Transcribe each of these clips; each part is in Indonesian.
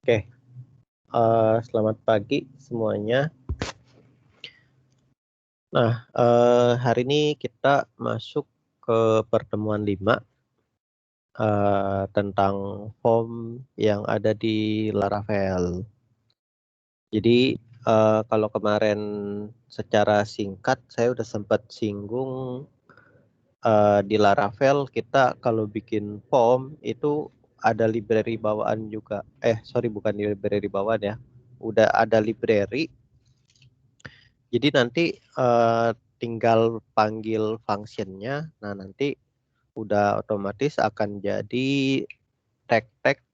Oke, selamat pagi semuanya. Nah, hari ini kita masuk ke pertemuan 5 tentang form yang ada di Laravel. Jadi, kalau kemarin secara singkat saya udah sempat singgung di Laravel kita kalau bikin form itu ada library bawaan juga. Sorry, bukan library bawaan ya. Udah ada library. Jadi nanti tinggal panggil functionnya. Nah, nanti udah otomatis akan jadi tag-tag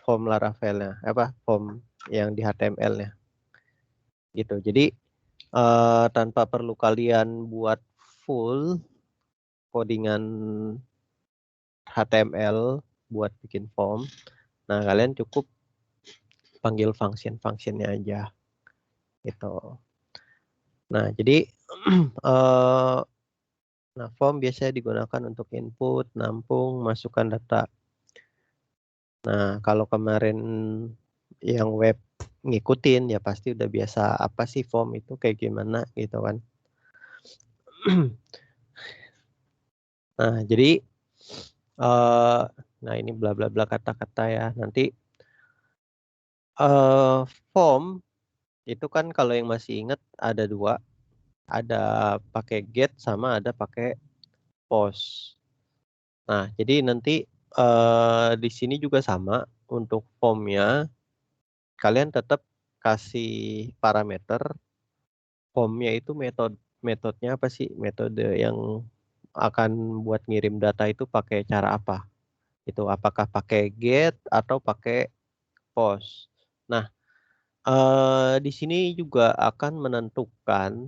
form Laravelnya, form yang di HTML-nya gitu. Jadi tanpa perlu kalian buat full codingan HTML buat bikin form. Nah, kalian cukup panggil function-functionnya aja gitu. Nah, jadi nah, form biasanya digunakan untuk input, nampung, masukkan data. Nah, kalau kemarin yang web ngikutin ya pasti udah biasa apa sih form itu kayak gimana gitu kan. Nah, jadi nah ini bla bla bla kata-kata ya. Nanti form itu kan kalau yang masih ingat ada 2, ada pakai get sama ada pakai post. Nah, jadi nanti di sini juga sama untuk formnya. Kalian tetap kasih parameter formnya itu metodenya apa sih? Metode yang akan buat ngirim data itu pakai cara apa? Itu apakah pakai get atau pakai post? Nah, di sini juga akan menentukan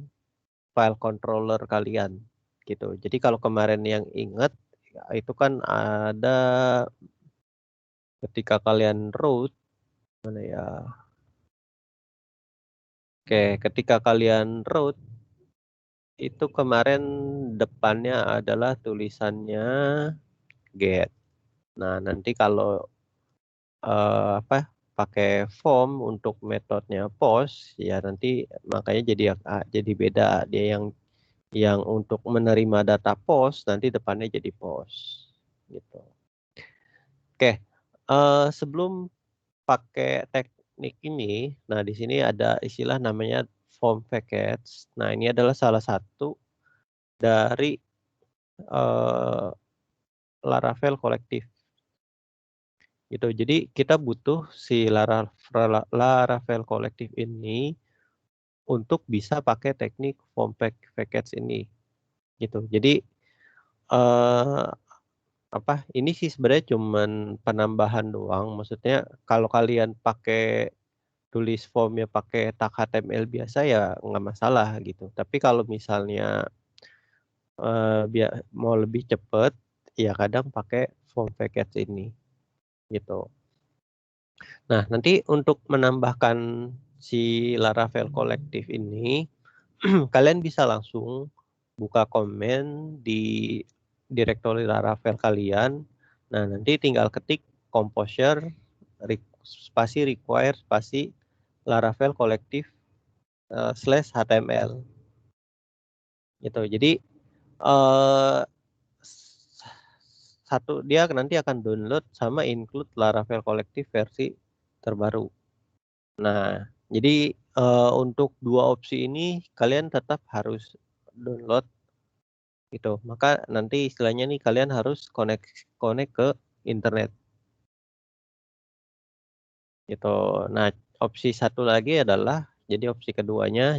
file controller kalian gitu. Jadi kalau kemarin yang ingat itu kan ada ketika kalian root mana ya? Oke, ketika kalian root itu kemarin depannya adalah tulisannya get. Nah, nanti kalau pakai form untuk metodenya post ya nanti makanya jadi beda. Dia yang untuk menerima data post nanti depannya jadi post gitu. Oke, sebelum pakai teknik ini, nah di sini ada istilah namanya form package. Nah, ini adalah salah satu dari Laravel kolektif gitu. Jadi kita butuh si Laravel kolektif ini untuk bisa pakai teknik form package ini gitu. Jadi eh, ini sih sebenarnya cuman penambahan doang. Maksudnya kalau kalian pakai tulis formnya pakai tag HTML biasa ya nggak masalah gitu. Tapi kalau misalnya mau lebih cepet ya kadang pakai form package ini gitu. Nah, nanti untuk menambahkan si Laravel kolektif ini, kalian bisa langsung buka komen di direktori Laravel kalian. Nah, nanti tinggal ketik composer spasi require spasi Laravel kolektif /HTML gitu. Jadi eh, dia nanti akan download sama include Laravel kolektif versi terbaru. Nah, jadi untuk 2 opsi ini kalian tetap harus download gitu. Maka nanti istilahnya nih kalian harus connect ke internet gitu. Nah, opsi satu lagi adalah jadi opsi keduanya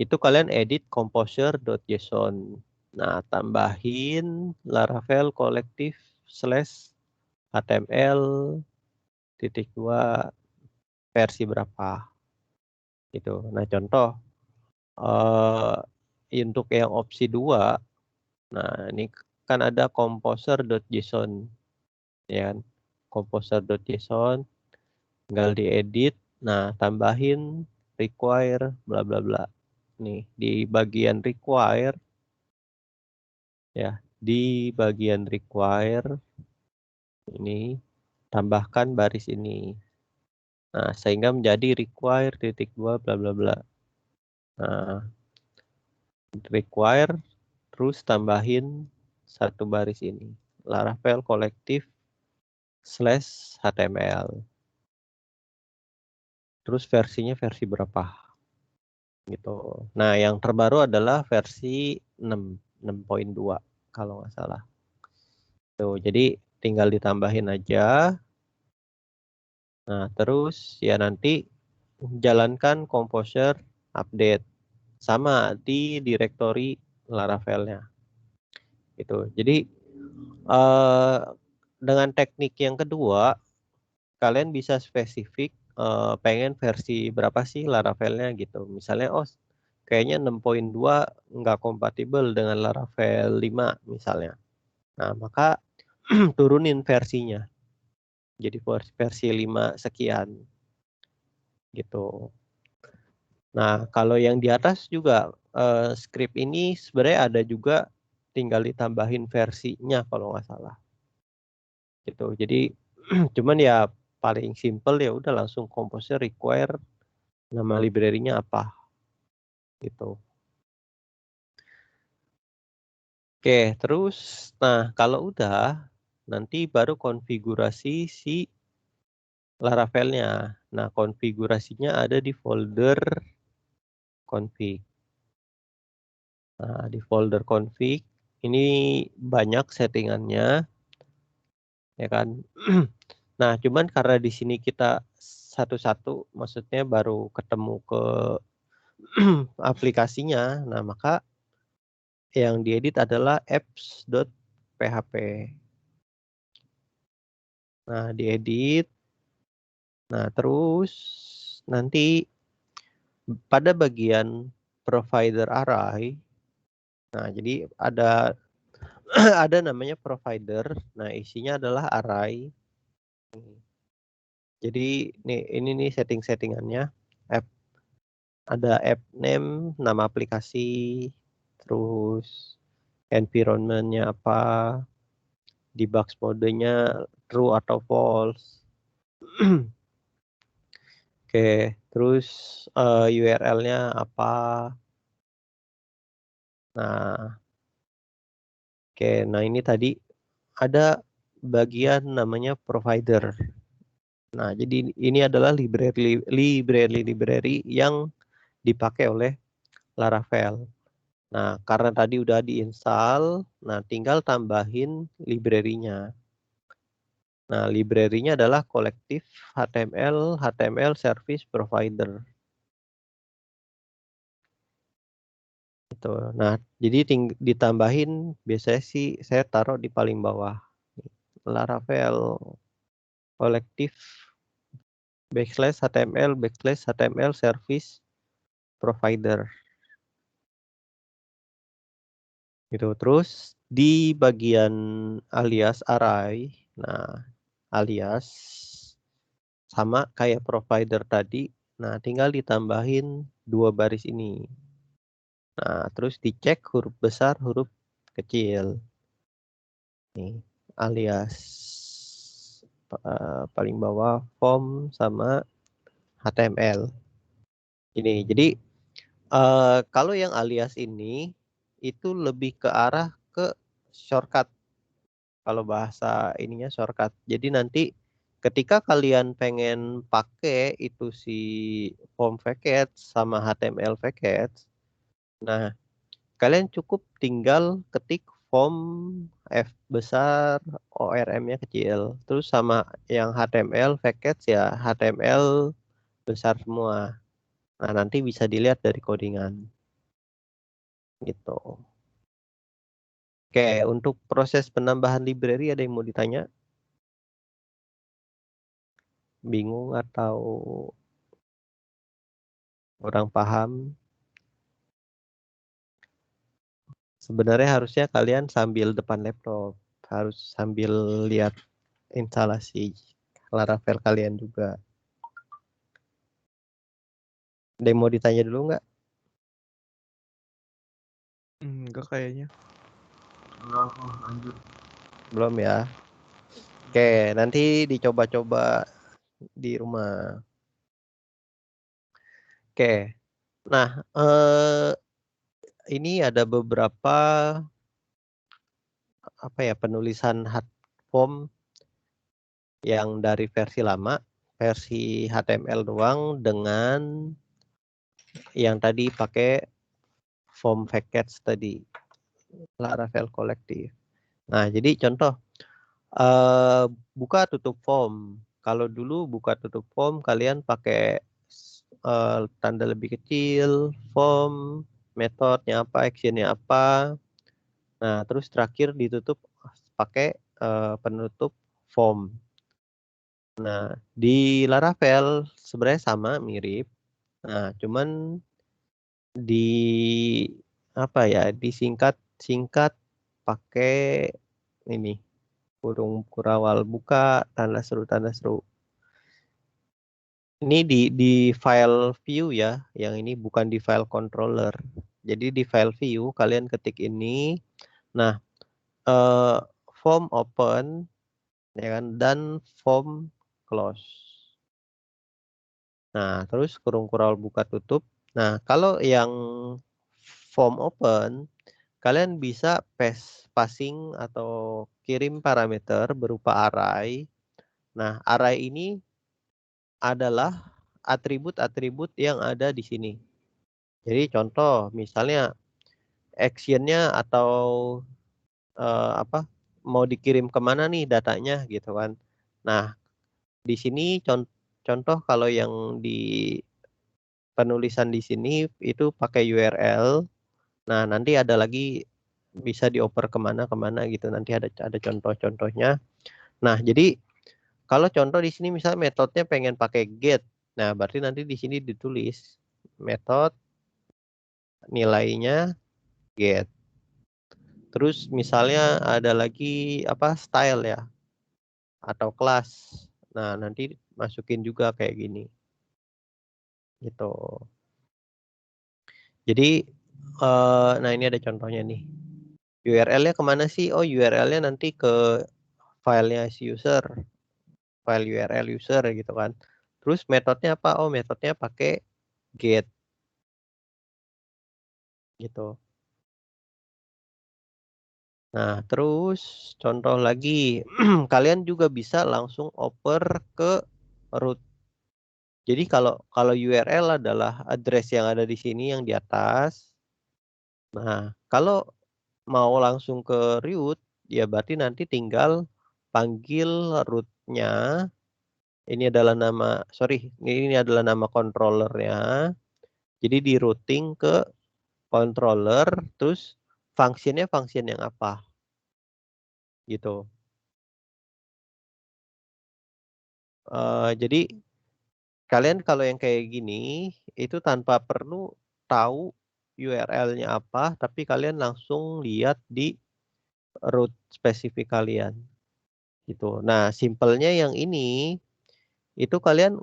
itu kalian edit composer.json. Nah, tambahin Laravel kolektif /HTML titik 2 versi berapa gitu. Nah, contoh untuk yang opsi 2, nah ini kan ada composer.json ya kan. Composer.json tinggal diedit, nah tambahin require bla bla bla. Nih di bagian require ya, di bagian require ini tambahkan baris ini. Nah, sehingga menjadi require titik 2 bla bla bla. Nah, require terus tambahin satu baris ini. Laravel kolektif /HTML. Terus versinya versi berapa gitu. Nah, yang terbaru adalah versi 6.2 kalau nggak salah. Tuh, jadi tinggal ditambahin aja. Nah, terus ya nanti jalankan Composer update sama di direktori Laravelnya. Gitu. Jadi dengan teknik yang kedua, kalian bisa spesifik pengen versi berapa sih Laravelnya gitu. Misalnya, oh kayaknya 6.2 nggak kompatibel dengan Laravel 5 misalnya. Nah, maka turunin versinya. Jadi versi 5 sekian gitu. Nah, kalau yang di atas juga script ini sebenarnya ada juga tinggal ditambahin versinya kalau nggak salah. Gitu. Jadi cuman ya paling simple ya udah langsung Composer require nama library-nya apa gitu. Oke, terus nah kalau udah nanti baru konfigurasi si Laravelnya. Nah, konfigurasinya ada di folder config. Nah, di folder config ini banyak settingannya ya kan. Nah, cuman karena di sini kita satu-satu maksudnya baru ketemu ke aplikasinya. Nah, maka yang diedit adalah apps.php. Nah, diedit. Nah, terus nanti pada bagian provider array. Nah, jadi ada ada namanya provider. Nah, isinya adalah array. Jadi ini nih settingannya. App ada app name, nama aplikasi, terus environment-nya apa, debug modenya true atau false. Oke, terus URL-nya apa. Nah, oke, nah ini tadi ada bagian namanya provider. Nah, jadi ini adalah library yang dipakai oleh Laravel. Nah, karena tadi udah diinstal, nah tinggal tambahin library-nya. Nah, library-nya adalah kolektif HTML Service Provider. Gitu. Nah, jadi ditambahin biasanya sih saya taruh di paling bawah. Laravel kolektif /HTML Service Provider. Gitu. Terus di bagian alias array, nah alias sama kayak provider tadi, nah tinggal ditambahin 2 baris ini. Nah, terus dicek huruf besar, huruf kecil. Nih, alias paling bawah form sama HTML. Ini, jadi kalau yang alias ini itu lebih ke arah ke shortcut. Kalau bahasa ininya shortcut. Jadi nanti ketika kalian pengen pakai itu si form package sama HTML package, nah kalian cukup tinggal ketik form F besar, ORM-nya kecil. Terus sama yang HTML package ya HTML besar semua. Nah, nanti bisa dilihat dari codingan. Gitu. Oke, untuk proses penambahan library ada yang mau ditanya? Bingung atau kurang paham? Sebenarnya harusnya kalian sambil depan laptop. Harus sambil lihat instalasi Laravel kalian juga. Ada yang mau ditanya dulu nggak? Enggak kayaknya. Enggak, lanjut. Belum ya? Oke, nanti dicoba-coba di rumah. Oke. Nah, ini ada beberapa penulisan form yang dari versi lama, versi HTML doang dengan yang tadi pakai form package tadi, Laravel Collective. Nah, jadi contoh buka tutup form. Kalau dulu buka tutup form kalian pakai tanda lebih kecil, form, metodenya apa, actionnya apa. Nah, terus terakhir ditutup pakai penutup form. Nah, di Laravel sebenarnya sama, mirip. Nah, cuman disingkat pakai ini kurung kurawal buka tanda seru. Ini di file view ya, yang ini bukan di file controller. Jadi di file view kalian ketik ini. Nah, form open ya kan, dan form close. Nah, terus kurung kurawal buka tutup. Nah, kalau yang form open, kalian bisa passing atau kirim parameter berupa array. Nah, array ini adalah atribut-atribut yang ada di sini. Jadi contoh misalnya actionnya atau mau dikirim kemana nih datanya gitu kan. Nah, di sini contoh kalau yang di penulisan di sini itu pakai URL. Nah, nanti ada lagi bisa dioper kemana gitu. Nanti ada contoh-contohnya. Nah, jadi kalau contoh di sini misalnya metodenya pengen pakai get. Nah, berarti nanti di sini ditulis metode nilainya get. Terus misalnya ada lagi style ya atau kelas. Nah, nanti masukin juga kayak gini. Gitu. Jadi nah ini ada contohnya nih. URL-nya kemana sih? Oh, URL-nya nanti ke filenya si user. File URL user gitu kan. Terus metodenya apa? Oh, metodenya pakai get. Gitu. Nah, terus contoh lagi, kalian juga bisa langsung oper ke root. Jadi kalau URL adalah address yang ada di sini yang di atas. Nah, kalau mau langsung ke root, ya berarti nanti tinggal panggil root-nya. Ini adalah ini adalah nama controllernya. Jadi di routing ke controller, terus fungsinya function yang apa? Gitu. Jadi kalian kalau yang kayak gini itu tanpa perlu tahu URL-nya apa, tapi kalian langsung lihat di root spesifik kalian. Gitu. Nah, simpelnya yang ini itu kalian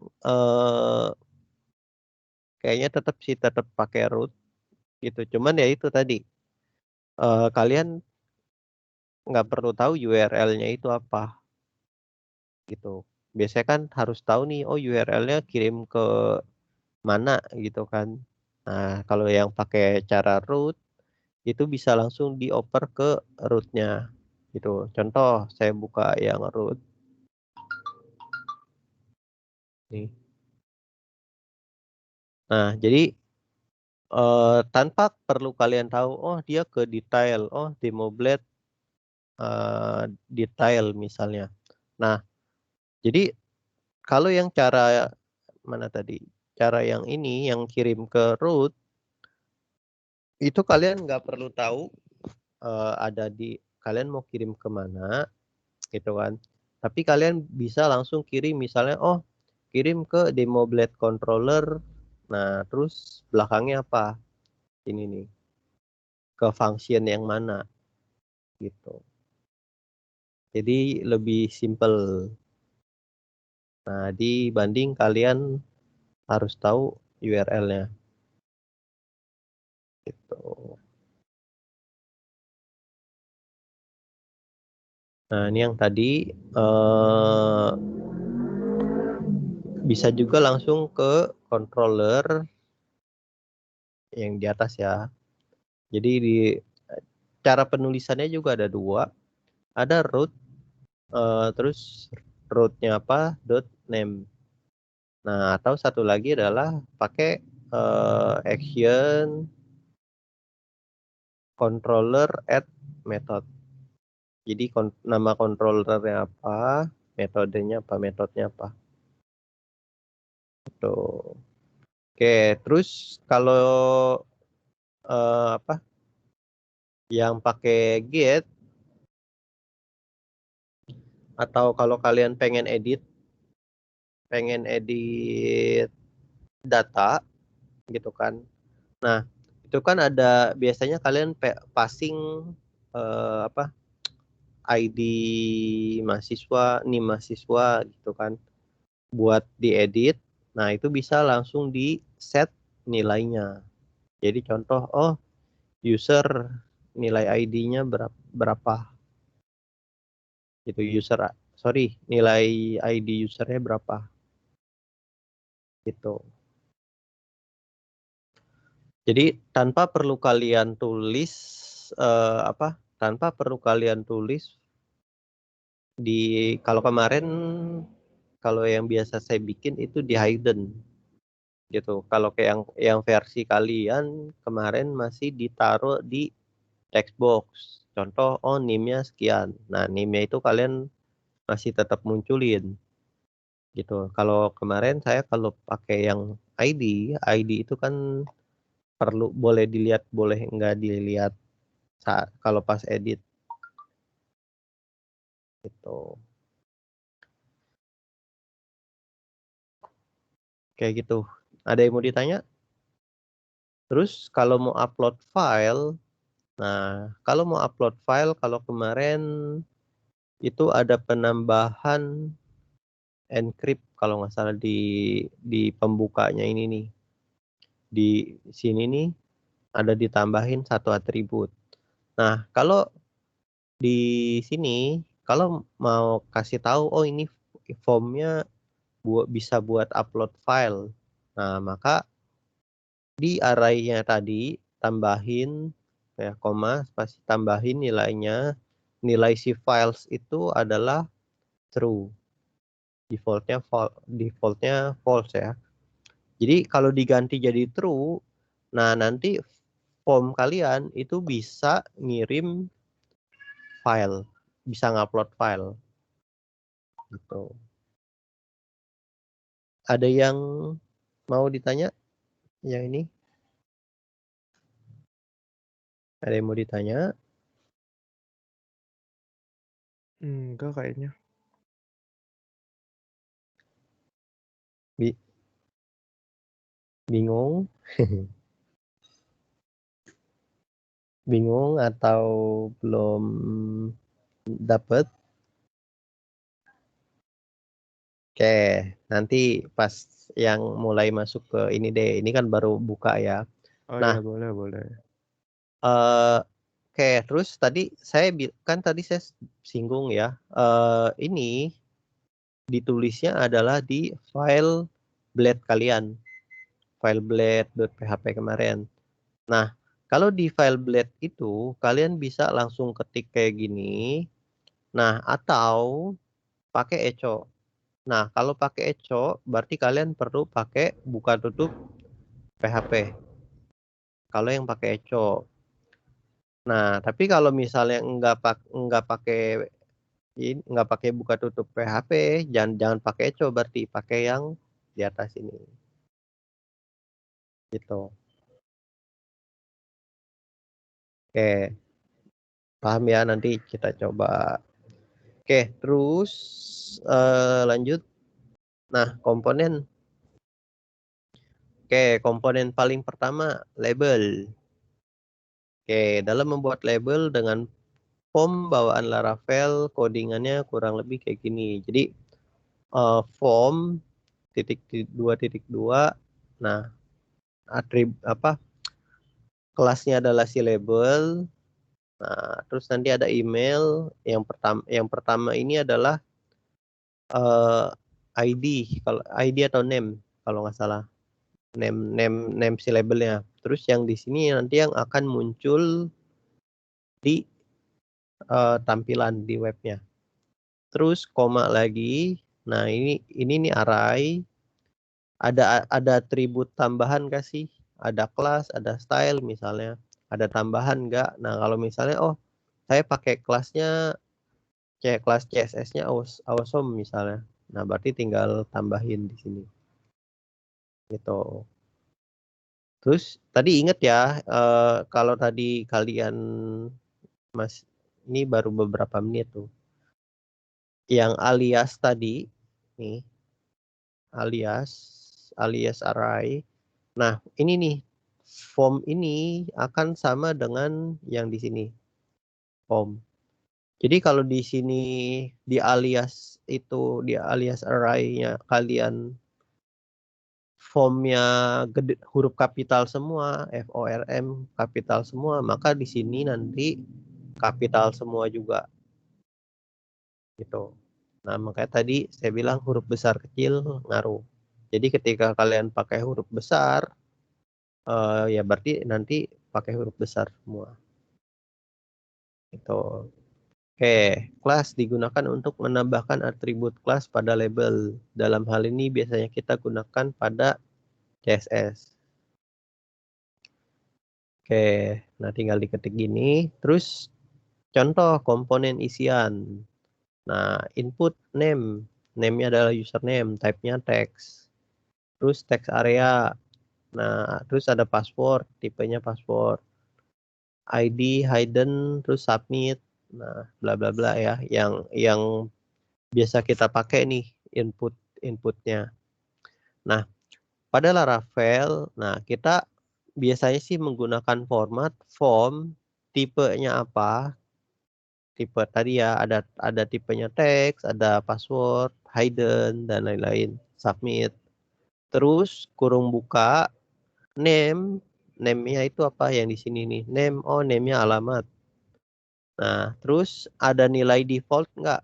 kayaknya tetap pakai root gitu. Cuman ya itu tadi kalian nggak perlu tahu URL-nya itu apa gitu. Biasanya kan harus tahu nih, oh URL-nya kirim ke mana gitu kan. Nah, kalau yang pakai cara root itu bisa langsung dioper ke root-nya gitu. Contoh saya buka yang root nih. Nah, jadi tanpa perlu kalian tahu, oh dia ke detail, oh Demoblade detail misalnya. Nah, jadi kalau yang cara mana tadi? Cara yang ini yang kirim ke root itu kalian nggak perlu tahu ada di kalian mau kirim kemana gitu kan. Tapi kalian bisa langsung kirim misalnya, oh kirim ke Demoblade controller. Nah, terus belakangnya apa? Ini nih. Ke function yang mana gitu. Jadi lebih simple. Nah, dibanding kalian harus tahu URL-nya. Gitu. Nah, ini yang tadi bisa juga langsung ke controller. yang di atas ya. Jadi di cara penulisannya juga ada dua, ada root, terus rootnya apa, dot name. Nah, atau satu lagi adalah pakai action controller add method. Jadi nama controllernya apa, metodenya apa. Tuh. Oke, terus kalau apa yang pakai get, atau kalau kalian pengen edit data gitu kan. Nah, itu kan ada biasanya kalian passing apa ID mahasiswa, nih mahasiswa gitu kan, buat diedit. Nah, itu bisa langsung di set nilainya. Jadi contoh, oh user nilai ID-nya berapa gitu, nilai ID usernya berapa gitu. Jadi tanpa perlu kalian tulis tanpa perlu kalian tulis kalau kemarin, kalau yang biasa saya bikin itu di hidden gitu. Kalau kayak yang versi kalian kemarin masih ditaruh di text box. Contoh, oh NIM-nya sekian. Nah, NIM-nya itu kalian masih tetap munculin gitu. Kalau kemarin saya kalau pakai yang ID itu kan boleh dilihat, boleh nggak dilihat kalau pas edit gitu. Kayak gitu. Ada yang mau ditanya? Terus kalau mau upload file, nah kalau mau upload file, kalau kemarin itu ada penambahan encrypt kalau nggak salah di pembukanya ini nih. Di sini nih ada ditambahin satu atribut. Nah, kalau di sini kalau mau kasih tahu, oh ini formnya bisa buat upload file. Nah, maka di array-nya tadi tambahin ya koma spasi, tambahin nilainya, nilai si files itu adalah true, defaultnya false ya. Jadi kalau diganti jadi true, nah nanti form kalian itu bisa ngirim file, bisa ngupload file gitu. Ada yang mau ditanya yang ini? Ada yang mau ditanya? Enggak kayaknya. Bingung? Bingung atau belum dapet? Oke, nanti pas yang mulai masuk ke ini deh. Ini kan baru buka ya. Oh Nah, ya, boleh. oke, terus tadi tadi saya singgung ya. Ini ditulisnya adalah di file blade kalian, file blade.php kemarin. Nah, kalau di file blade itu kalian bisa langsung ketik kayak gini. Nah, atau pakai echo. Nah, kalau pakai echo berarti kalian perlu pakai buka tutup PHP. Kalau yang pakai echo. Nah, tapi kalau misalnya nggak pakai buka tutup PHP, jangan pakai echo, berarti pakai yang di atas ini. Gitu. Oke, paham ya, nanti kita coba. Oke, terus lanjut. Nah, komponen. Oke, komponen paling pertama label. Oke, dalam membuat label dengan form bawaan Laravel, codingannya kurang lebih kayak gini. Jadi form .2.2. Nah, kelasnya adalah si label. Nah, terus nanti ada email. Yang pertama ini adalah ID, kalau ID atau name kalau nggak salah. Name si labelnya. Terus yang di sini nanti yang akan muncul di tampilan di webnya. Terus koma lagi. Nah, ini nih array. Ada atribut tambahan nggak sih? Ada kelas, ada style misalnya. Ada tambahan nggak? Nah, kalau misalnya saya pakai kelasnya kelas CSS-nya awesome misalnya. Nah, berarti tinggal tambahin di sini. Gitu. Terus tadi inget ya, kalau tadi kalian ini baru beberapa menit tuh. Yang alias tadi, nih, alias array. Nah, ini nih, form ini akan sama dengan yang di sini, form. Jadi kalau di sini di alias array-nya kalian formnya gede, huruf kapital semua, FORM kapital semua, maka di sini nanti kapital semua juga. Gitu. Nah, makanya tadi saya bilang huruf besar kecil ngaruh. Jadi ketika kalian pakai huruf besar, ya berarti nanti pakai huruf besar semua. Gitu. Oke, kelas digunakan untuk menambahkan atribut kelas pada label. Dalam hal ini biasanya kita gunakan pada CSS. Oke, nah tinggal diketik gini. Terus contoh komponen isian. Nah, input name. Name-nya adalah username, type-nya text. Terus text area. Nah, terus ada password, tipenya password. ID, hidden, terus submit. Nah, bla bla bla ya, yang biasa kita pakai nih inputnya. Nah, pada Laravel, nah kita biasanya sih menggunakan format form, tipenya apa? Tipe tadi ya, ada tipenya teks, ada password, hidden dan lain-lain, submit. Terus kurung buka, name-nya itu apa yang di sini nih? Name-nya alamat. Nah, terus ada nilai default nggak?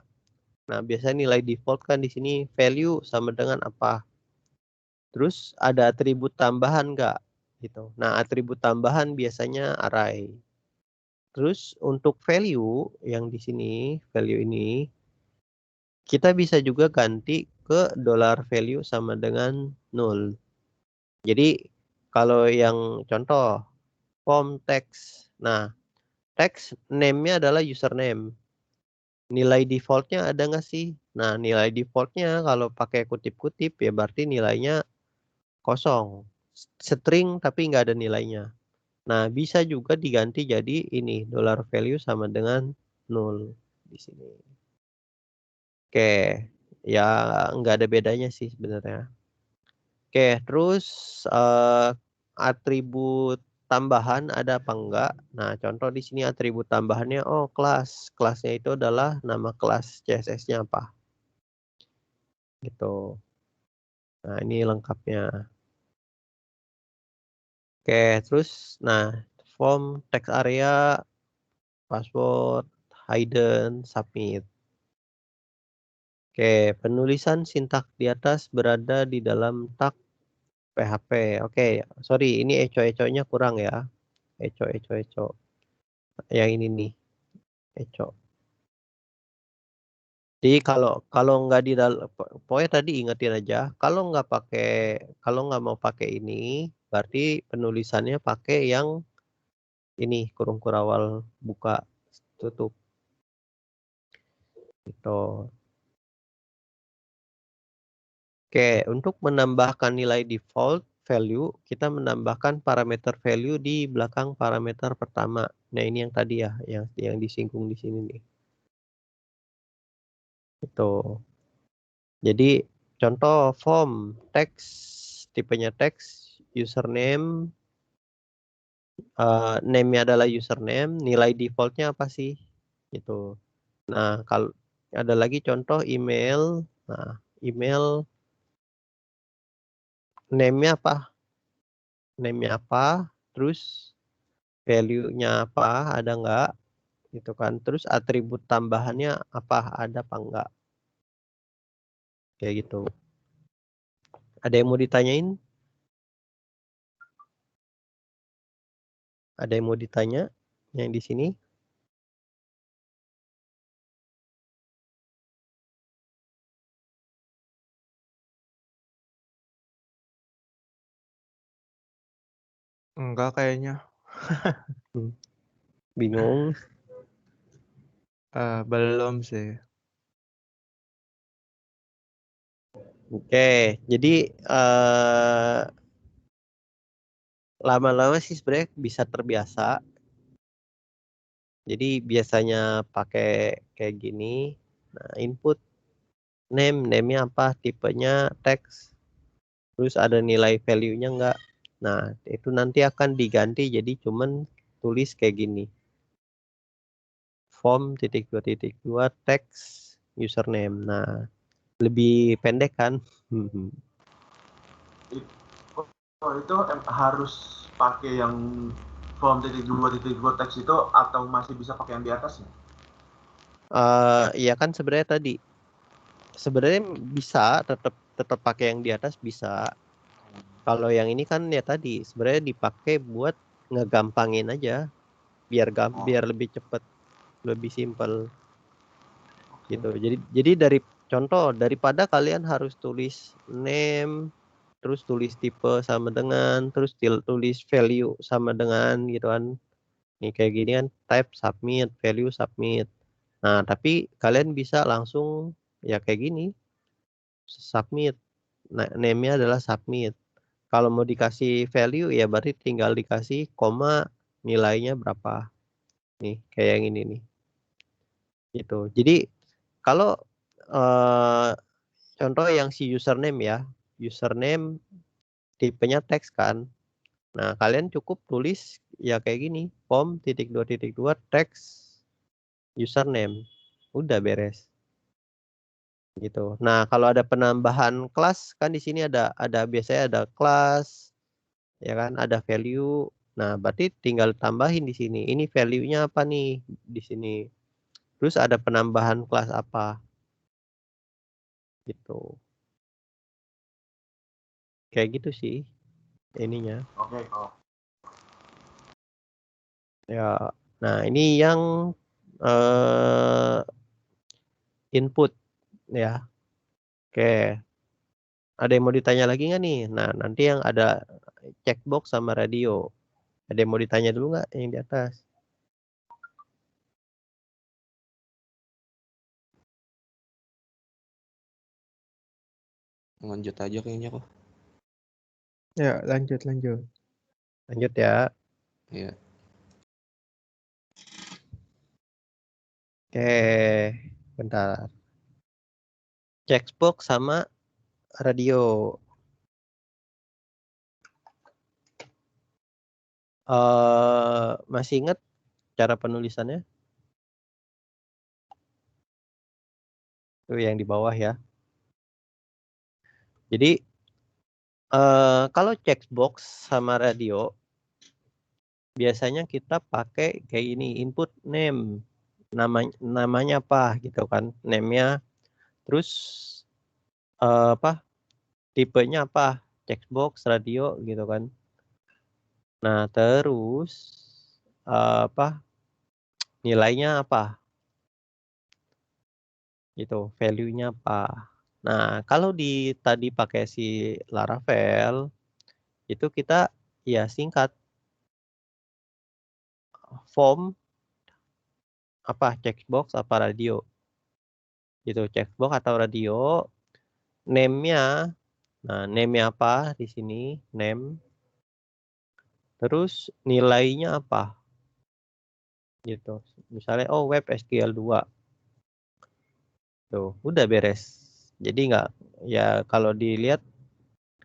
Nah, biasanya nilai default kan di sini value sama dengan apa? Terus ada atribut tambahan nggak? Gitu. Nah, atribut tambahan biasanya array. Terus untuk value yang di sini, value ini, kita bisa juga ganti ke $value sama dengan 0. Jadi, kalau yang contoh, form text. Nah, text name-nya adalah username. Nilai defaultnya ada nggak sih? Nah, nilai defaultnya kalau pakai kutip-kutip ya berarti nilainya kosong. String tapi nggak ada nilainya. Nah, bisa juga diganti jadi ini $value sama dengan 0 di sini. Oke, ya nggak ada bedanya sih sebenarnya. Oke, terus atribut tambahan ada apa enggak? Nah, contoh di sini atribut tambahannya kelas. Kelasnya itu adalah nama kelas CSS-nya apa? Gitu. Nah, ini lengkapnya. Oke, terus form text area, password, hidden, submit. Oke, penulisan sintaks di atas berada di dalam tag PHP. Oke, sorry, ini eco-econya kurang ya. Eco. Yang ini nih, eco. Jadi kalau nggak di dalam, pokoknya tadi ingetin aja, kalau nggak mau pakai ini, berarti penulisannya pakai yang ini kurung kurawal buka tutup gitu. Oke, untuk menambahkan nilai default value, kita menambahkan parameter value di belakang parameter pertama. Nah, ini yang tadi ya, yang disinggung di sini nih. Itu. Jadi contoh form text, tipenya text, username, name-nya adalah username, nilai defaultnya apa sih? Gitu. Nah, kalau ada lagi contoh email. Nah, email name-nya apa? Name-nya apa? Terus value-nya apa? Ada nggak? Gitu kan. Terus atribut tambahannya apa? Ada apa enggak? Kayak gitu. Ada yang mau ditanyain? Ada yang mau ditanya yang di sini? Enggak kayaknya. Bingung? Belum sih. Oke, jadi lama-lama sih sebenarnya bisa terbiasa. Jadi biasanya pakai kayak gini. Nah, input name-nya apa, tipenya teks, terus ada nilai value-nya enggak. Nah, itu nanti akan diganti jadi cuman tulis kayak gini. Form _2_2 teks username. Nah, lebih pendek kan? Oh, itu harus pakai yang form _2_2 teks itu atau masih bisa pakai yang di atasnya? Iya kan sebenarnya tadi. Sebenarnya bisa tetap pakai yang di atas bisa. Kalau yang ini kan ya tadi sebenarnya dipakai buat ngegampangin aja biar lebih cepet, lebih simpel gitu. Jadi dari contoh daripada kalian harus tulis name, terus tulis tipe sama dengan, terus tulis value sama dengan gitu kan. Nih kayak gini kan type submit, value submit. Nah, tapi kalian bisa langsung ya kayak gini submit. Nah, name-nya adalah submit. Kalau mau dikasih value ya berarti tinggal dikasih koma nilainya berapa. Nih, kayak yang ini nih. Gitu. Jadi kalau eh, contoh yang si username ya. Username tipenya teks kan. Nah, kalian cukup tulis ya kayak gini, form _2_2 teks username. Udah beres. Gitu. Nah, kalau ada penambahan kelas kan di sini ada biasanya ada kelas ya kan, ada value. Nah, berarti tinggal tambahin di sini. Ini value-nya apa nih di sini. Terus ada penambahan kelas apa gitu. Kayak gitu sih ininya. Oke, kalau Ya. Nah, ini yang input ya. Oke. Ada yang mau ditanya lagi nggak nih? Nah, nanti yang ada checkbox sama radio. Ada yang mau ditanya dulu nggak yang di atas? Lanjut aja kayaknya kok. Ya, lanjut. Lanjut ya. Iya. Oke, bentar. Checkbox sama radio. Masih ingat cara penulisannya? Tuh yang di bawah ya. Jadi kalau checkbox sama radio biasanya kita pakai kayak ini input name, namanya apa gitu kan, name-nya, terus apa tipenya apa, checkbox, radio gitu kan. Nah terus apa nilainya apa gitu, value-nya apa. Nah kalau tadi pakai si Laravel itu kita ya singkat form apa checkbox apa radio gitu, checkbox atau radio, name-nya. Nah, name-nya apa di sini? Name. Terus nilainya apa? Gitu. Misalnya oh web SQL 2. Tuh, udah beres. Jadi nggak ya kalau dilihat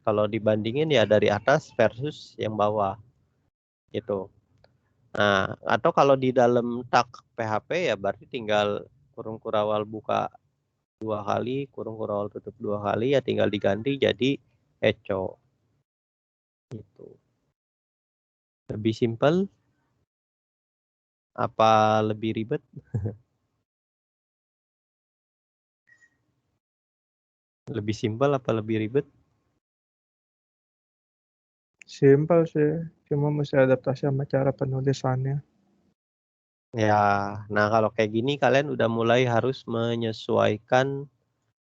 kalau dibandingin ya dari atas versus yang bawah. Gitu. Nah, atau kalau di dalam tag PHP ya berarti tinggal kurung kurawal buka 2 kali, kurung kurawal tutup 2 kali, ya tinggal diganti jadi echo. Gitu. Lebih simpel apa lebih ribet? Lebih simpel apa lebih ribet? Simpel sih, cuma mesti adaptasi sama cara penulisannya. Ya, nah kalau kayak gini kalian udah mulai harus menyesuaikan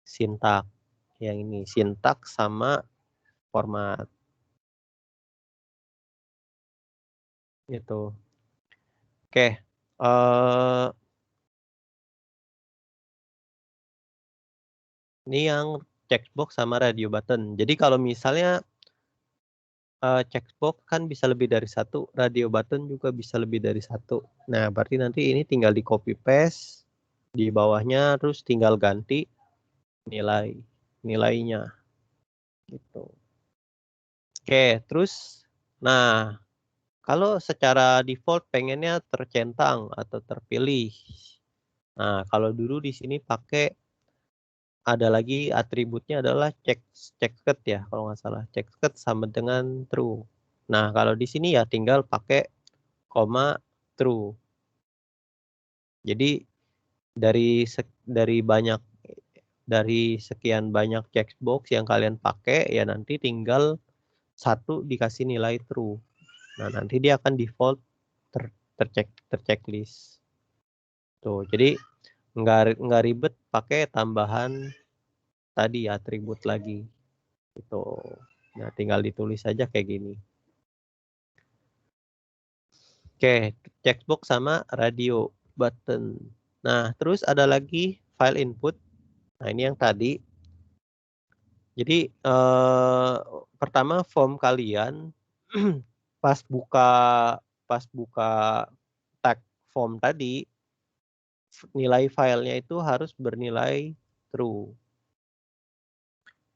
sintak. Yang ini sintak sama format. Gitu. Oke. Ini yang checkbox sama radio button. Jadi kalau misalnya checkbox kan bisa lebih dari satu, radio button juga bisa lebih dari satu. Nah, berarti nanti ini tinggal di copy paste di bawahnya, terus tinggal ganti nilainya. Gitu. Oke, terus, nah kalau secara default pengennya tercentang atau terpilih. Nah, kalau dulu di sini pakai ada lagi atributnya adalah checked ya kalau nggak salah. Checked sama dengan true. Nah, kalau di sini ya tinggal pakai koma true. Jadi dari sekian banyak checkbox yang kalian pakai ya nanti tinggal satu dikasih nilai true. Nah, nanti dia akan default terchecklist. Tuh, jadi nggak ribet pakai tambahan tadi atribut lagi. Gitu. Nah, tinggal ditulis saja kayak gini. Oke, checkbox sama radio button. Nah, terus ada lagi file input. Nah, ini yang tadi. Jadi, pertama form kalian pas buka tag form tadi, nilai filenya itu harus bernilai true.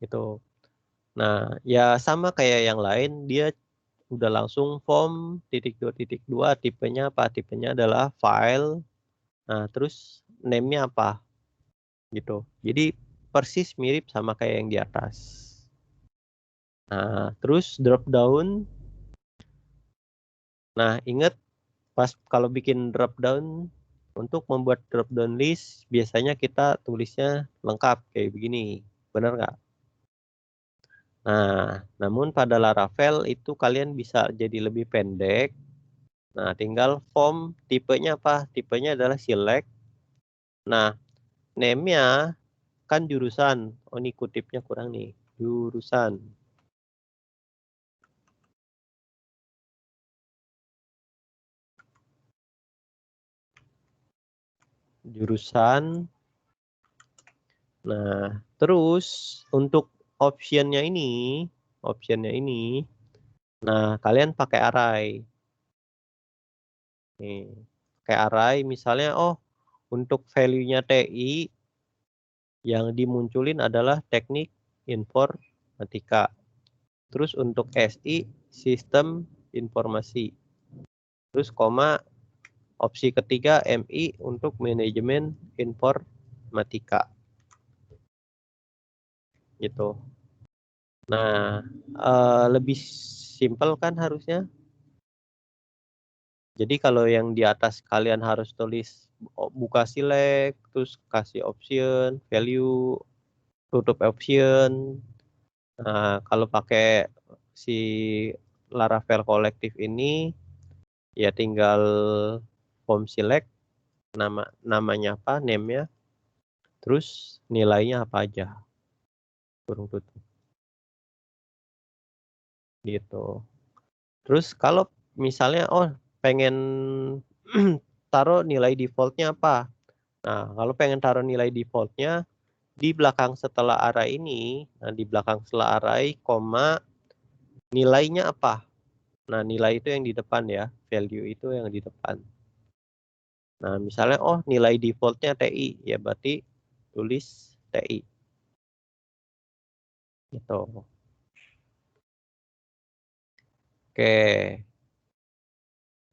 Gitu. Nah, ya sama kayak yang lain, dia udah langsung form .2.2 tipenya apa? Tipenya adalah file. Nah, terus name-nya apa? Gitu. Jadi persis mirip sama kayak yang di atas. Nah, terus drop down. Nah, ingat pas kalau bikin drop down, untuk membuat drop down list biasanya kita tulisnya lengkap kayak begini. Benar nggak? Nah, namun pada Laravel itu kalian bisa jadi lebih pendek. Nah, tinggal form tipenya apa? Tipenya adalah select. Nah, name-nya kan jurusan. Oh, ini kutipnya kurang nih. Jurusan. Jurusan. Nah, terus untuk optionnya ini, nah kalian pakai array. Nih, pakai array misalnya, oh untuk value-nya TI yang dimunculin adalah teknik informatika. Terus untuk SI, sistem informasi. Terus koma, opsi ketiga MI untuk manajemen informatika. Gitu. Nah, lebih simpel kan harusnya. Jadi kalau yang di atas kalian harus tulis buka select, terus kasih option, value, tutup option. Nah, kalau pakai si Laravel kolektif ini ya tinggal form select, namanya apa, name-nya, terus nilainya apa aja. Kurung tutup. Gitu. Terus kalau misalnya pengen taruh nilai defaultnya apa? Nah, kalau pengen taruh nilai defaultnya di belakang setelah array ini, nah di belakang setelah array, koma, nilainya apa? Nah, nilai itu yang di depan ya, value itu yang di depan. Nah, misalnya, nilai defaultnya TI, ya berarti tulis TI. Gitu. Oke.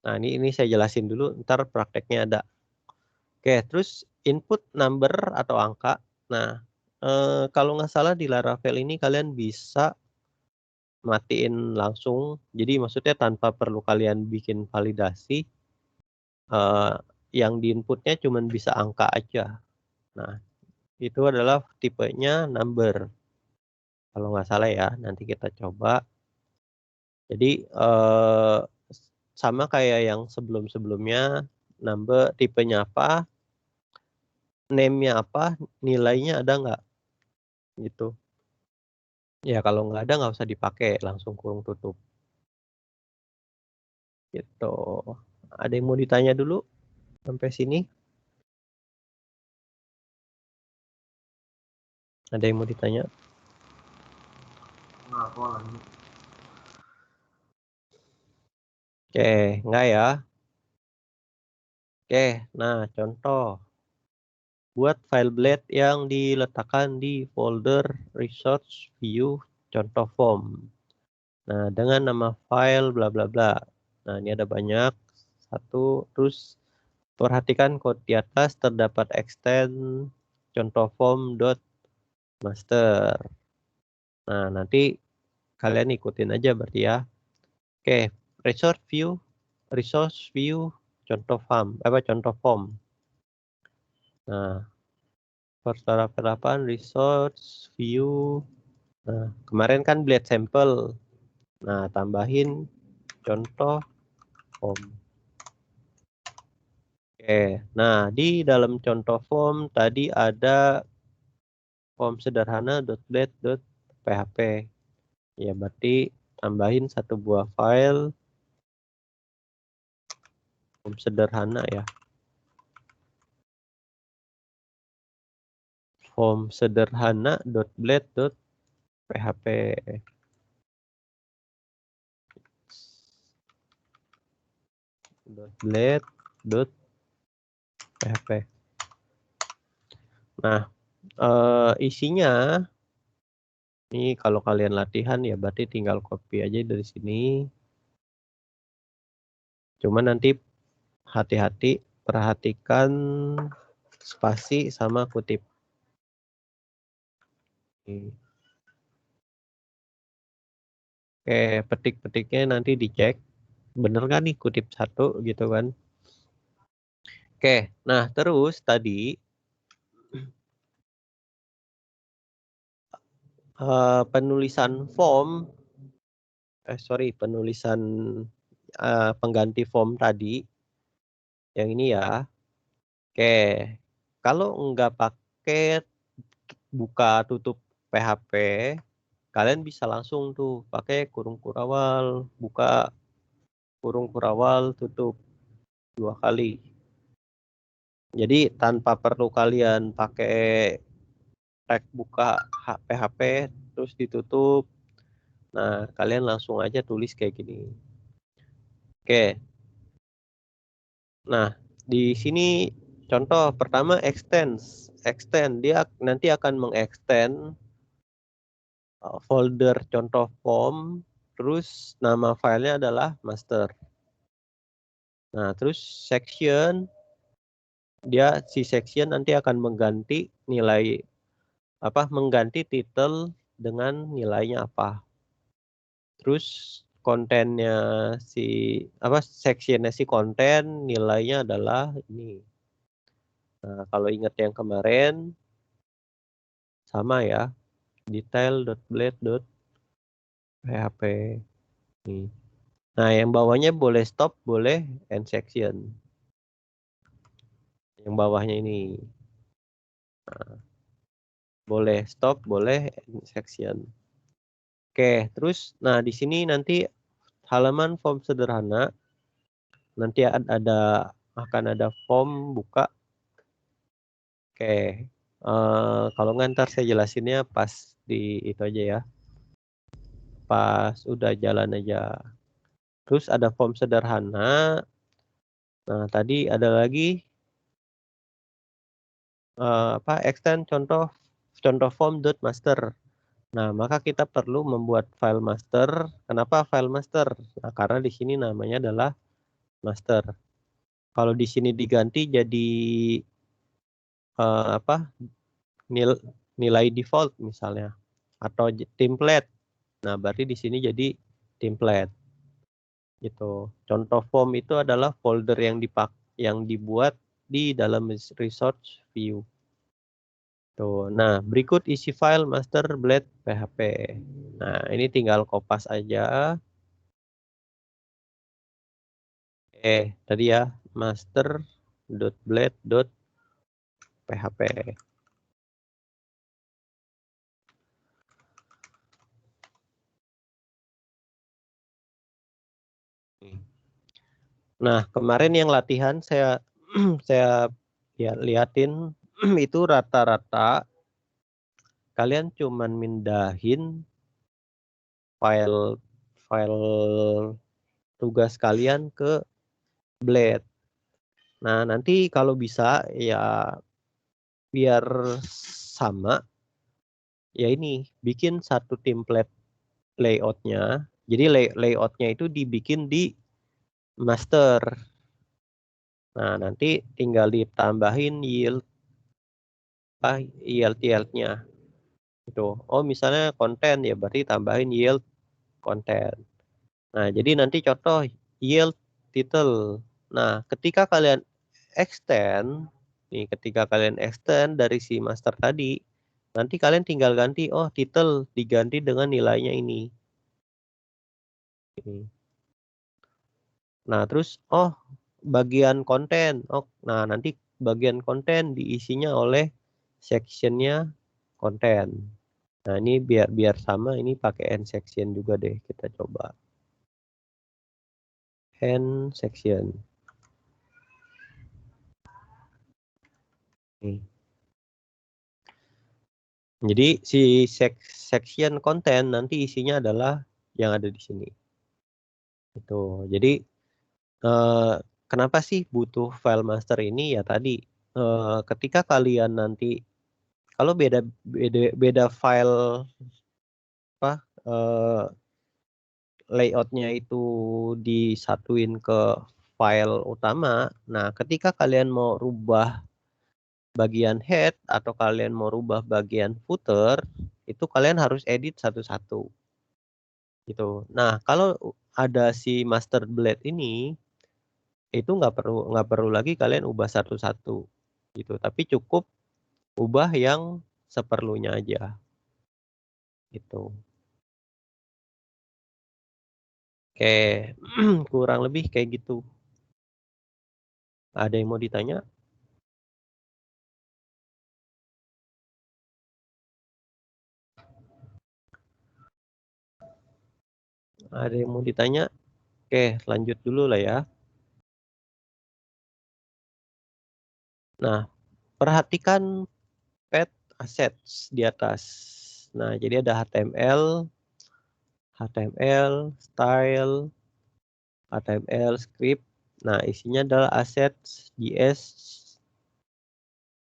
Nah, ini saya jelasin dulu, ntar prakteknya ada. Oke, terus input number atau angka. Nah, kalau nggak salah di Laravel ini kalian bisa matiin langsung. Jadi maksudnya tanpa perlu kalian bikin validasi. Yang diinputnya cuma bisa angka aja. Nah, itu adalah tipenya number. Kalau nggak salah ya, nanti kita coba. Jadi sama kayak yang sebelum-sebelumnya, number tipenya apa, name-nya apa, nilainya ada nggak gitu. Ya kalau nggak ada nggak usah dipakai, langsung kurung tutup. Gitu. Ada yang mau ditanya dulu sampai sini? Ada yang mau ditanya? Nggak, kok lanjut. Oke, enggak ya? Oke, nah contoh. Buat file blade yang diletakkan di folder resource view contoh form. Nah, dengan nama file bla bla bla. Nah, ini ada banyak. Satu, terus perhatikan code di atas terdapat extend contoh form dot master. Nah, nanti kalian ikutin aja berarti ya. Oke, resource view contoh form. Nah, penerapan resource view. Nah, kemarin kan blade sampel. Nah, tambahin contoh form. Oke, nah di dalam contoh form tadi ada form sederhana .blade.php. Ya, berarti tambahin satu buah file form sederhana ya. Form sederhana .blade.php. .blade.php. Nah, isinya ini kalau kalian latihan ya berarti tinggal copy aja dari sini. Cuma nanti hati-hati perhatikan spasi sama kutip. Oke, petik-petiknya nanti dicek. Bener kan nih kutip satu gitu kan. Oke, nah terus tadi penulisan form, penulisan pengganti form tadi, yang ini ya. Oke, kalau nggak pakai buka tutup PHP, kalian bisa langsung tuh pakai kurung kurawal, buka kurung kurawal, tutup 2 kali. Jadi tanpa perlu kalian pakai tag buka PHP terus ditutup. Nah, kalian langsung aja tulis kayak gini. Oke. Nah, di sini contoh pertama extend dia nanti akan mengextend folder contoh form, terus nama filenya adalah master. Nah, terus section si section nanti akan mengganti nilai mengganti title dengan nilainya apa. Terus kontennya sectionnya si konten nilainya adalah ini. Nah, kalau ingat yang kemarin sama ya, detail.blade.php. Nah, yang bawahnya boleh stop, boleh end section. Yang bawahnya ini. Nah, boleh stop, boleh end section. Oke, terus nah di sini nanti halaman form sederhana nanti akan ada form buka. Oke, kalau nggak ntar saya jelasinnya pas di itu aja ya. Pas udah jalan aja. Terus ada form sederhana. Nah, tadi ada lagi extend contoh form master. Nah, maka kita perlu membuat file master. Kenapa file master? Nah, karena di sini namanya adalah master. Kalau di sini diganti jadi nilai default misalnya atau template. Nah, berarti di sini jadi template. Gitu. Contoh form itu adalah folder yang dibuat di dalam resource view. Tuh. Nah, berikut isi file master blade PHP. Nah, ini tinggal kopas aja. Tadi ya master.blade.php. Nah, kemarin yang latihan saya saya liatin itu rata-rata kalian cuman mindahin file tugas kalian ke Blade. Nah, nanti kalau bisa ya biar sama ya ini bikin satu template layoutnya. Jadi layoutnya itu dibikin di master. Nah, nanti tinggal ditambahin yield yield-nya. Itu. Oh, misalnya konten ya berarti tambahin yield konten. Nah, jadi nanti contoh yield title. Nah, ketika kalian extend dari si master tadi, nanti kalian tinggal ganti, oh title diganti dengan nilainya ini. Nah, terus oh bagian konten. Oh, nah nanti bagian konten diisinya oleh sectionnya konten. Nah, ini biar sama ini pakai end section juga deh, kita coba. End section. Nih. Jadi si section konten nanti isinya adalah yang ada di sini. Itu. Jadi kenapa sih butuh file master ini ya tadi ketika kalian nanti kalau beda file apa layoutnya itu disatuin ke file utama. Nah, ketika kalian mau rubah bagian head atau kalian mau rubah bagian footer, itu kalian harus edit satu-satu. Gitu. Nah, kalau ada si master blade ini, itu nggak perlu lagi kalian ubah satu-satu. Gitu. Tapi cukup ubah yang seperlunya aja. Gitu. Oke, kurang lebih kayak gitu. Ada yang mau ditanya? Ada yang mau ditanya? Oke, lanjut dulu lah ya. Nah, perhatikan path assets di atas. Nah, jadi ada HTML, style, HTML, script. Nah, isinya adalah assets, JS.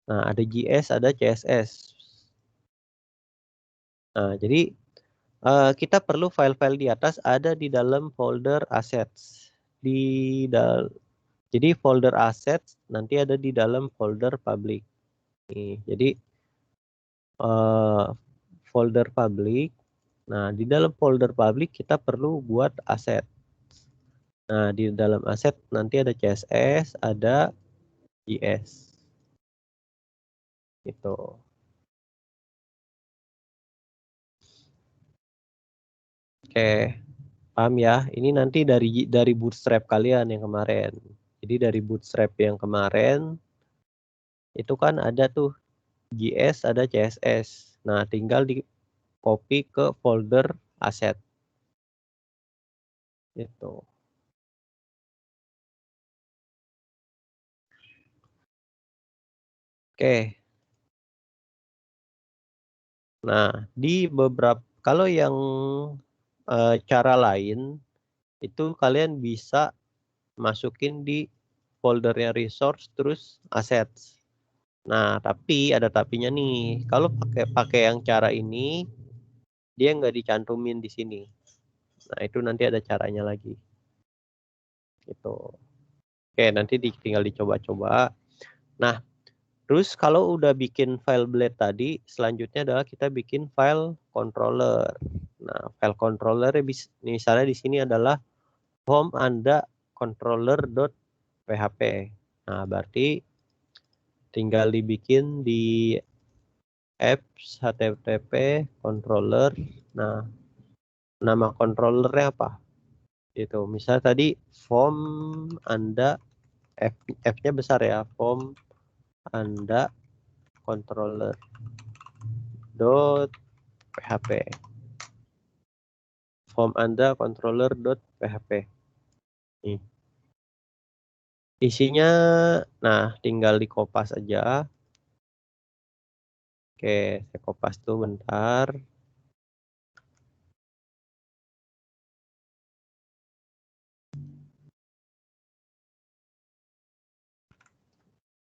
Nah, ada JS, ada CSS. Nah, jadi kita perlu file-file di atas ada di dalam folder assets. Jadi folder assets nanti ada di dalam folder public. Nih, jadi folder public. Nah, di dalam folder public kita perlu buat aset. Nah, di dalam aset nanti ada CSS, ada JS. Gitu. Oke, paham ya? Ini nanti dari bootstrap kalian yang kemarin. Jadi dari bootstrap yang kemarin itu kan ada tuh JS, ada CSS. Nah, tinggal di copy ke folder aset. Gitu. Oke. Nah, di beberapa kalau yang cara lain itu kalian bisa masukin di foldernya resource terus assets. Nah, tapi ada tapinya nih. Kalau pakai yang cara ini dia nggak dicantumin di sini. Nah, itu nanti ada caranya lagi. Gitu. Oke, nanti tinggal dicoba-coba. Nah, terus kalau udah bikin file blade tadi, selanjutnya adalah kita bikin file controller. Nah, file controller misalnya di sini adalah home anda controller.php. Nah, berarti tinggal dibikin di apps http controller. Nah, nama controllernya apa? Itu misal tadi form Anda F-nya besar ya, form Anda controller dot php, form Anda controller dot php. Nih. Isinya, nah tinggal di kopas aja. Oke, saya kopas tuh bentar.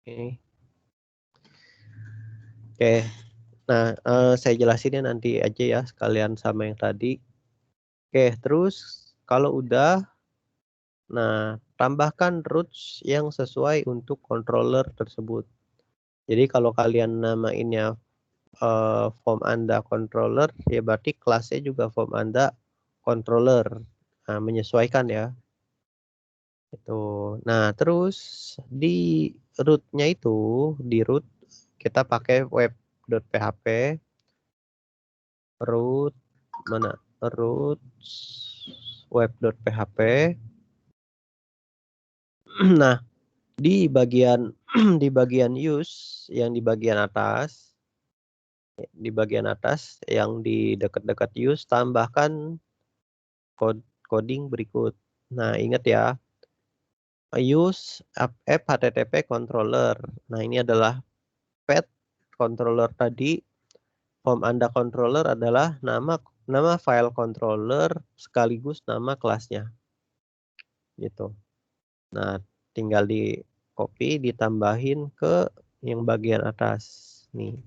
Oke, nah saya jelasin ya nanti aja ya sekalian sama yang tadi. Oke, terus kalau udah, nah tambahkan roots yang sesuai untuk controller tersebut. Jadi kalau kalian namainnya form Anda controller, ya berarti kelasnya juga form Anda controller. Nah, menyesuaikan ya. Itu. Nah, terus di rootnya itu, di root kita pakai web.php, root mana? Root web.php. Nah, di bagian di bagian use yang di bagian atas, yang di dekat-dekat use tambahkan coding berikut. Nah, ingat ya, use app HTTP controller. Nah, ini adalah path controller tadi. Form Anda controller adalah nama file controller sekaligus nama kelasnya. Gitu. Nah, tinggal di copy ditambahin ke yang bagian atas nih.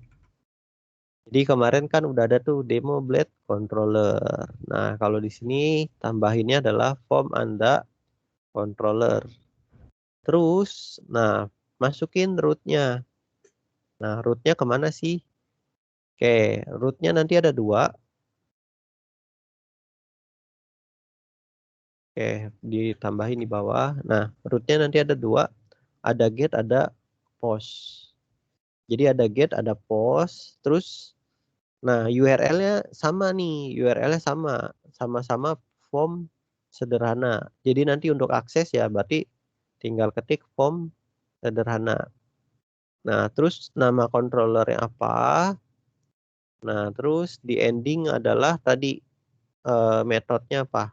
Jadi kemarin kan udah ada tuh demo blade controller. Nah, kalau di sini tambahinnya adalah form Anda controller. Terus, nah masukin rootnya. Nah, rootnya kemana sih? Oke, rootnya nanti ada 2. Oke, ditambahin di bawah. Nah, rootnya nanti ada 2. Ada get, ada post. Jadi ada get, ada post. Terus, nah URL-nya sama nih. URL-nya sama. Sama-sama form sederhana. Jadi nanti untuk akses ya berarti tinggal ketik form sederhana. Nah, terus nama controllernya apa? Nah, terus di ending adalah tadi metodenya apa?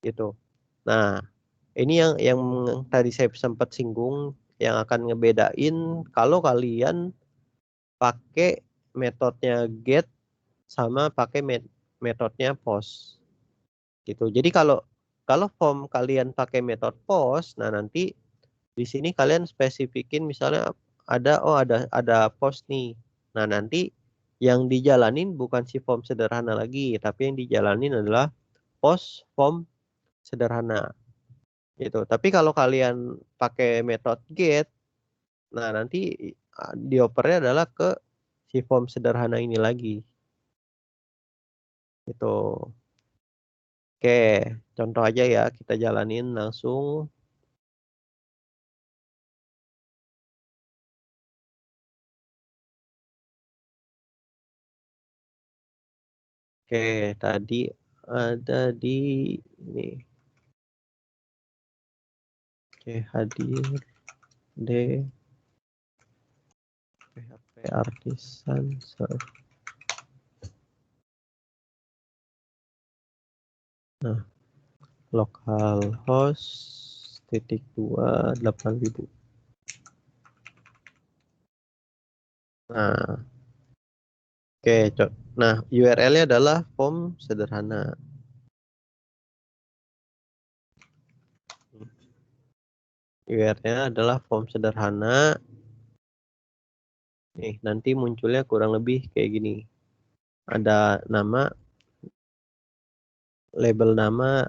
Gitu. Nah, ini yang tadi saya sempat singgung yang akan ngebedain kalau kalian pakai metodenya get sama pakai metodenya post. Gitu. Jadi kalau form kalian pakai metode post, nah nanti di sini kalian spesifikin misalnya ada post nih. Nah, nanti yang dijalanin bukan si form sederhana lagi, tapi yang dijalanin adalah post form sederhana. Gitu. Tapi kalau kalian pakai metode get, nah nanti diopernya adalah ke si form sederhana ini lagi. Gitu. Oke, contoh aja ya kita jalanin langsung. Oke, tadi ada di ini. Oke, hadir D PHP Artisan Server. Nah, localhost /2 8000. Nah, oke, nah URL-nya adalah form sederhana. URL-nya adalah form sederhana. Nih, nanti munculnya kurang lebih kayak gini. Ada nama, label nama,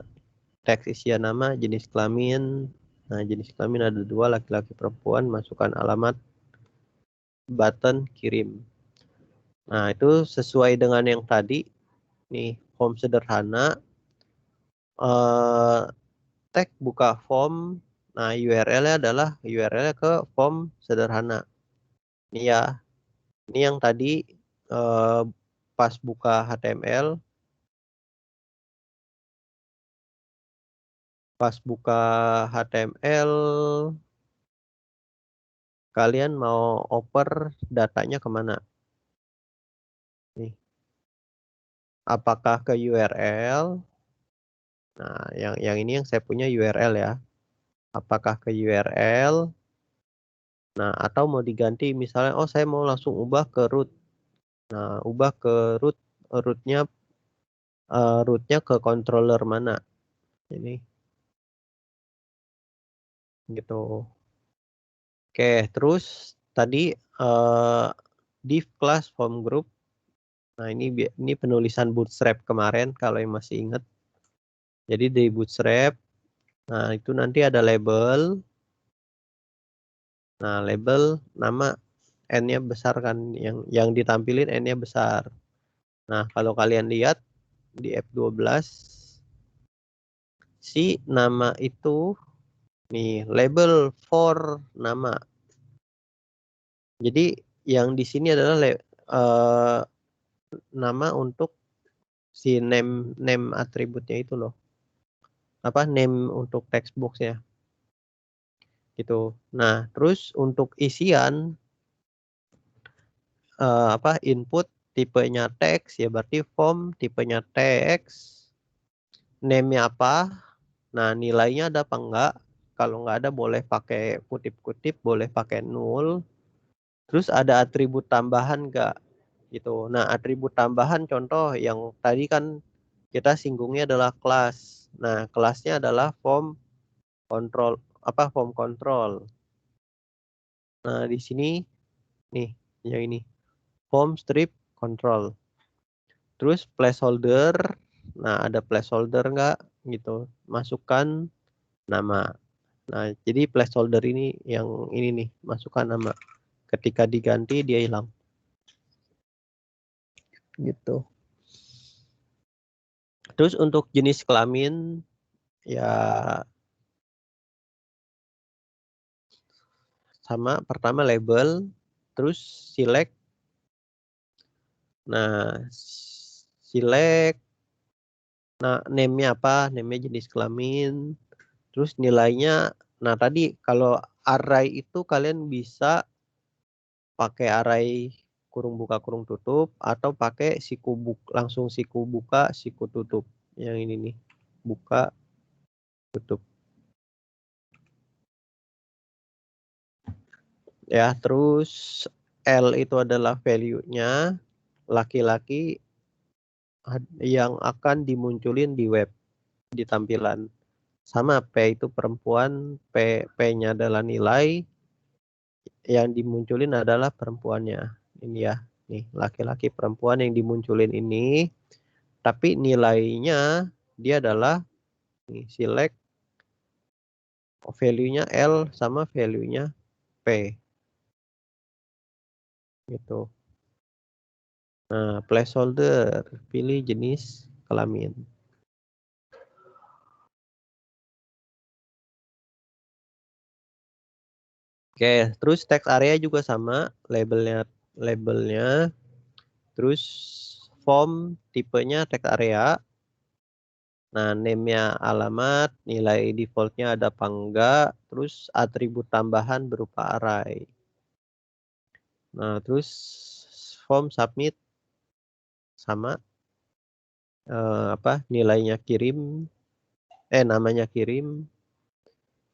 teks isian nama, jenis kelamin. Nah, jenis kelamin ada 2, laki-laki perempuan, masukkan alamat, button kirim. Nah, itu sesuai dengan yang tadi. Nih, form sederhana. Tag buka form. Nah, URL-nya adalah URL-nya ke form sederhana. Ini ya. Ini yang tadi pas buka HTML. pas buka HTML, kalian mau oper datanya kemana? Nih. Apakah ke URL? Nah, yang ini yang saya punya URL ya. Apakah ke URL? Nah, atau mau diganti misalnya, oh saya mau langsung ubah ke root. Nah, ubah ke rootnya ke controller mana? Ini gitu. Oke, terus tadi div class form group. Nah, ini penulisan Bootstrap kemarin kalau yang masih ingat. Jadi di Bootstrap, nah itu nanti ada label. Nah, label nama N-nya besar kan, yang ditampilin N-nya besar. Nah, kalau kalian lihat di F12 si nama itu nih label for nama. Jadi yang di sini adalah nama untuk si name atributnya itu loh. Apa name untuk text box-nya. Gitu. Nah, terus untuk isian input tipenya teks ya berarti form tipenya teks, name-nya apa, nah nilainya ada apa enggak, kalau enggak ada boleh pakai kutip-kutip, boleh pakai null, terus ada atribut tambahan enggak gitu. Nah atribut tambahan contoh yang tadi kan kita singgungnya adalah kelas. Nah kelasnya adalah form control. Nah di sini nih yang ini form strip control. Terus placeholder, nah ada placeholder enggak gitu, masukkan nama. Nah jadi placeholder ini yang ini nih, masukkan nama. Ketika diganti dia hilang. Gitu. Terus untuk jenis kelamin ya sama, pertama label, terus select. Nah select, nah name-nya apa, name-nya jenis kelamin, terus nilainya. Nah tadi kalau array itu kalian bisa pakai array kurung buka kurung tutup atau pakai langsung siku buka siku tutup. Yang ini nih, buka tutup. Ya, terus L itu adalah value-nya laki-laki yang akan dimunculin di web, di tampilan. Sama P itu perempuan, P-nya adalah nilai, yang dimunculin adalah perempuannya. Ini ya, nih laki-laki perempuan yang dimunculin ini, tapi nilainya dia adalah nih, select value-nya L sama value-nya P. Gitu. Nah, placeholder, pilih jenis kelamin. Oke, terus text area juga sama, labelnya, terus form tipenya text area. Nah, name-nya alamat, nilai default-nya ada apa enggak, terus atribut tambahan berupa array. Nah, terus form submit sama nilainya kirim, namanya kirim,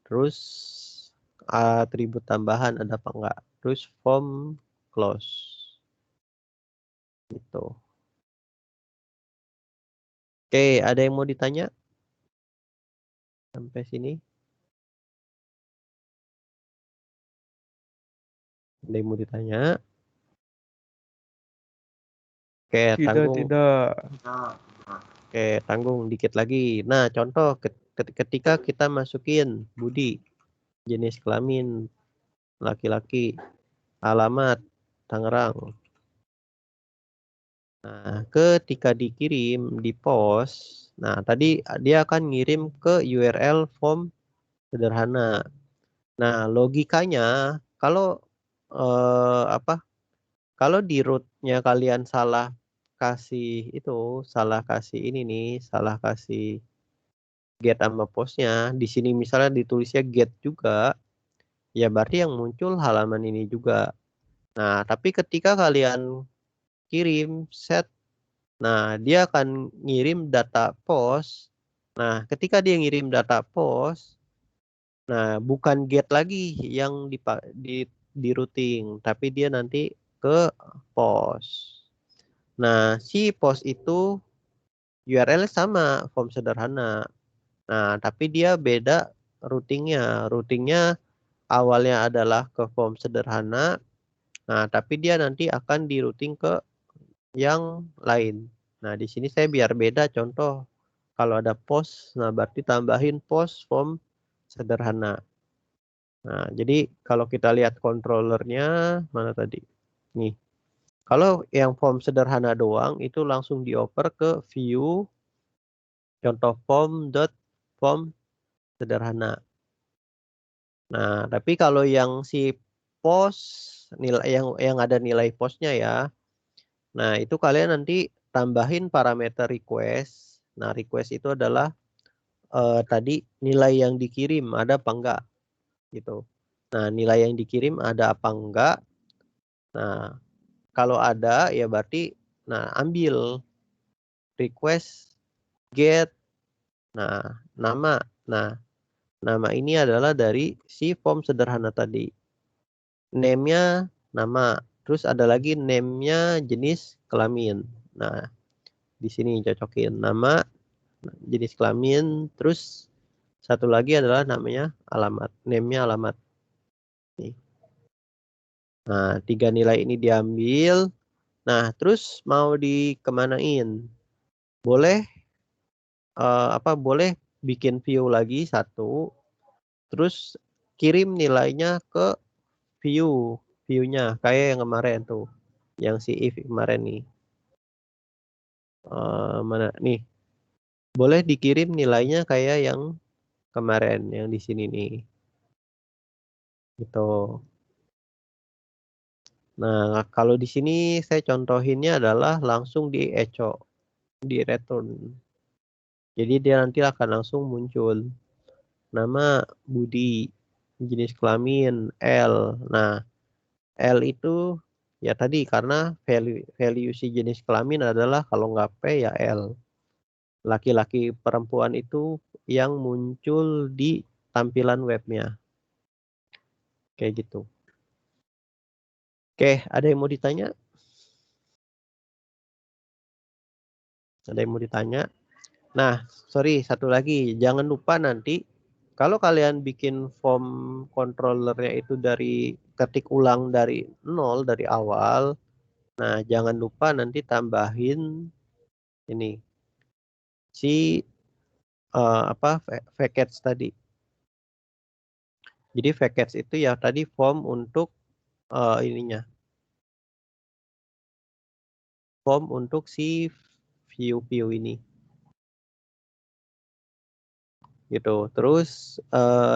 terus atribut tambahan ada apa enggak, terus form close. Gitu. Oke, ada yang mau ditanya? Sampai sini? Ada yang mau ditanya? Oke, tanggung. Oke, tanggung dikit lagi. Nah, contoh ketika kita masukin Budi, jenis kelamin laki-laki, alamat Tangerang. Nah, ketika dikirim di post, nah tadi dia akan ngirim ke URL form sederhana. Nah, logikanya kalau kalau di root-nya kalian salah kasih ini nih, salah kasih get sama postnya. Di sini misalnya ditulisnya get juga, ya berarti yang muncul halaman ini juga. Nah, tapi ketika kalian kirim set, nah dia akan ngirim data post. Nah, ketika dia ngirim data post, nah bukan get lagi yang di routing, tapi dia nanti ke post. Nah, si post itu URL sama, form sederhana. Nah, tapi dia beda routingnya. Routingnya awalnya adalah ke form sederhana. Nah, tapi dia nanti akan di routing ke yang lain. Nah, di sini saya biar beda contoh. Kalau ada post, nah berarti tambahin post form sederhana. Nah, jadi kalau kita lihat controllernya, mana tadi? Nih. Kalau yang form sederhana doang, itu langsung dioper ke view contoh form sederhana. Nah, tapi kalau yang si post nilai yang ada nilai postnya ya. Nah, itu kalian nanti tambahin parameter request. Nah, request itu adalah tadi nilai yang dikirim ada apa enggak gitu. Nah, nilai yang dikirim ada apa enggak. Nah, kalau ada ya berarti ambil request get. Nah, nama. Nah, nama ini adalah dari si form sederhana tadi. Name-nya nama. Terus ada lagi name-nya jenis kelamin. Nah, di sini cocokin nama, jenis kelamin, terus satu lagi adalah namanya alamat. Name-nya alamat. Nih. Nah, 3 nilai ini diambil. Nah, terus mau dikemanain? Boleh boleh bikin view lagi satu, terus kirim nilainya ke view-nya kayak yang kemarin tuh, yang si if kemarin nih. Mana nih? Boleh dikirim nilainya kayak yang kemarin yang di sini nih. Gitu. Nah, kalau di sini saya contohinnya adalah langsung di echo, di return. Jadi dia nanti akan langsung muncul nama Budi, jenis kelamin L. Nah, L itu ya tadi karena value si jenis kelamin adalah kalau nggak P ya L. Laki-laki perempuan itu yang muncul di tampilan webnya. Kayak gitu. Oke, ada yang mau ditanya? Ada yang mau ditanya? Nah, sorry, satu lagi. Jangan lupa nanti, kalau kalian bikin form controllernya itu dari ketik ulang dari nol, dari awal. Nah, jangan lupa nanti tambahin ini. Si package tadi. Jadi package itu ya tadi form untuk ininya. Form untuk si view ini. Gitu. Terus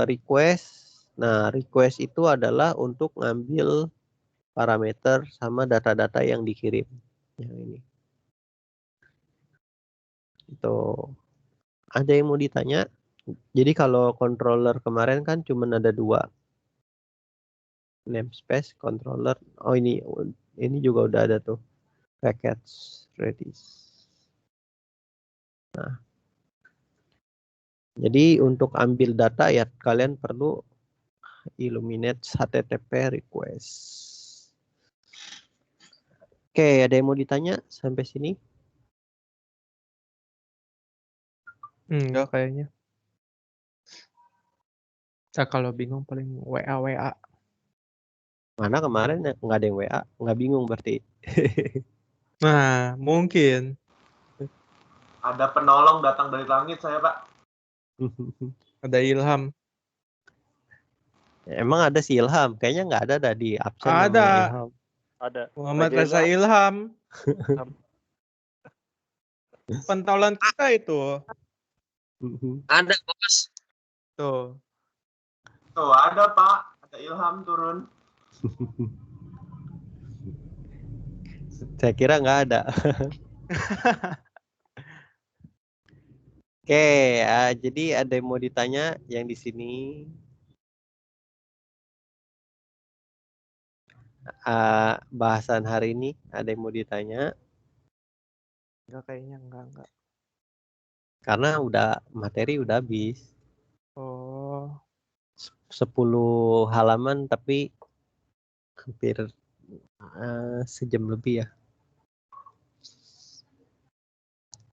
request. Nah, request itu adalah untuk ngambil parameter sama data-data yang dikirim. Yang ini. Itu. Ada yang mau ditanya? Jadi kalau controller kemarin kan cuma ada 2. Namespace, controller. Oh ini juga udah ada tuh. Package Redis. Nah. Jadi untuk ambil data ya kalian perlu Illuminate HTTP request. Oke, ada yang mau ditanya sampai sini? Enggak kayaknya. Nah, kalau bingung paling WA. Mana kemarin nggak ada yang WA, nggak bingung berarti. Nah, mungkin. Ada penolong datang dari langit saya, Pak. Ada Ilham. Emang ada si Ilham? Kayaknya nggak ada di absen Ada. namanya Ilham. Ada. Muhammad Raja Reza Ilham. Pentaulan kita itu. Ada, Bos. Tuh. Tuh, ada, Pak. Ada Ilham turun. Saya kira nggak ada. Oke, jadi ada yang mau ditanya yang di sini? Bahasan hari ini ada yang mau ditanya? Enggak, kayaknya enggak. Karena materi udah habis. Oh, 10 halaman tapi hampir sejam lebih ya.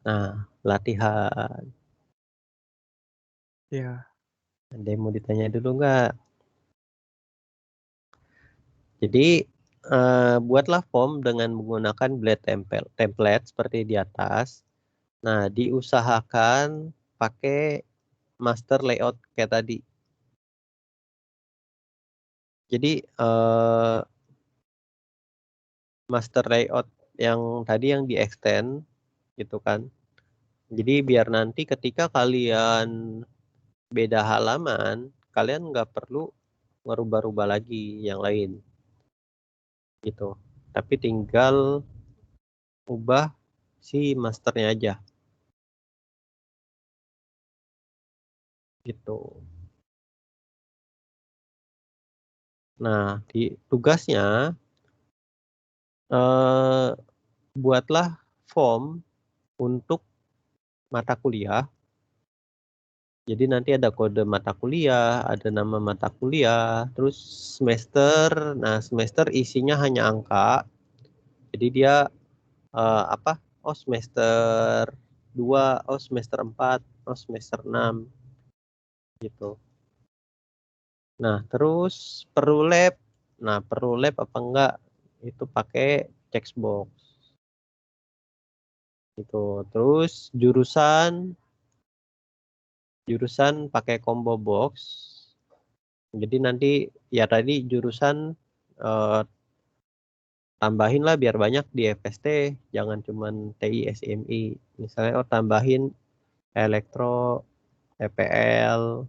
Nah, latihan. ya. Ada yang mau ditanya dulu nggak? Jadi buatlah form dengan menggunakan blade template seperti di atas. Nah, diusahakan pakai master layout kayak tadi. Jadi master layout yang tadi yang di extend gitu kan. Jadi biar nanti ketika kalian beda halaman, kalian nggak perlu merubah-rubah lagi yang lain gitu. Tapi tinggal ubah si masternya aja gitu. Nah, di tugasnya buatlah form untuk mata kuliah. Jadi nanti ada kode mata kuliah, ada nama mata kuliah, terus semester. Nah, semester isinya hanya angka. Jadi dia apa? Oh, semester 2, oh semester 4, oh semester 6 gitu. Nah, terus perlu lab. Nah, perlu lab apa enggak? Itu pakai checkbox. Gitu. Terus jurusan pakai combo box. Jadi nanti ya tadi jurusan tambahin lah biar banyak di FST, jangan cuman TI SMI. Misalnya tambahin elektro, EPL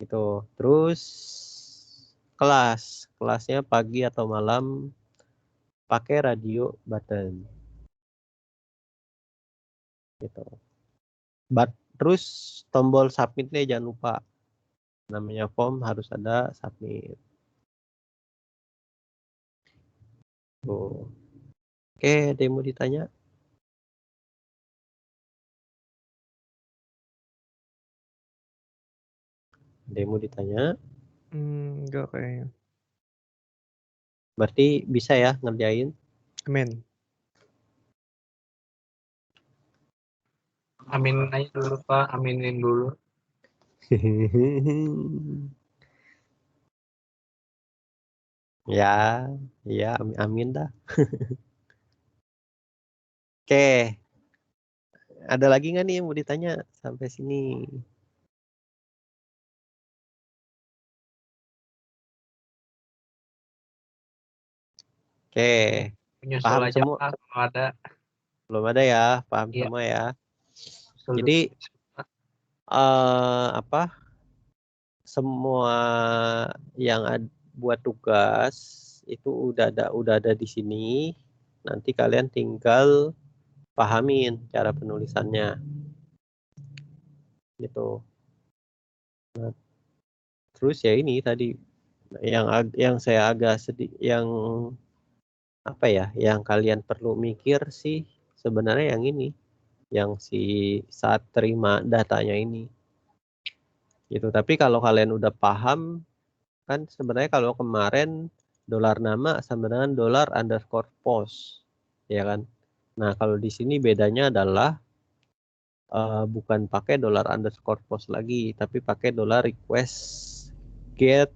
gitu. Terus kelasnya pagi atau malam pakai radio button gitu. Terus tombol submitnya jangan lupa, namanya form harus ada submit. Tuh. Oke, ada yang mau ditanya? Ada yang mau ditanya? Enggak kayaknya. Berarti bisa ya ngerjain? Amin. Aminin aja dulu Pak, aminin dulu. Ya, ya, amin dah. Oke, ada lagi nggak nih yang mau ditanya sampai sini? Oke, Menyusul paham aja semua? Pak, kalau ada. Belum ada ya, paham Iya. semua ya. Sudah. Jadi apa? Semua yang buat tugas itu udah ada di sini. Nanti kalian tinggal pahamin cara penulisannya. Gitu. Nah, terus ya ini tadi yang saya agak sedih, yang apa ya, yang kalian perlu mikir sih sebenarnya yang ini, yang si saat terima datanya ini gitu. Tapi kalau kalian udah paham kan sebenarnya kalau kemarin dolar nama sama dengan dolar underscore post ya kan. Nah, kalau di sini bedanya adalah bukan pakai dolar underscore post lagi, tapi pakai dolar request get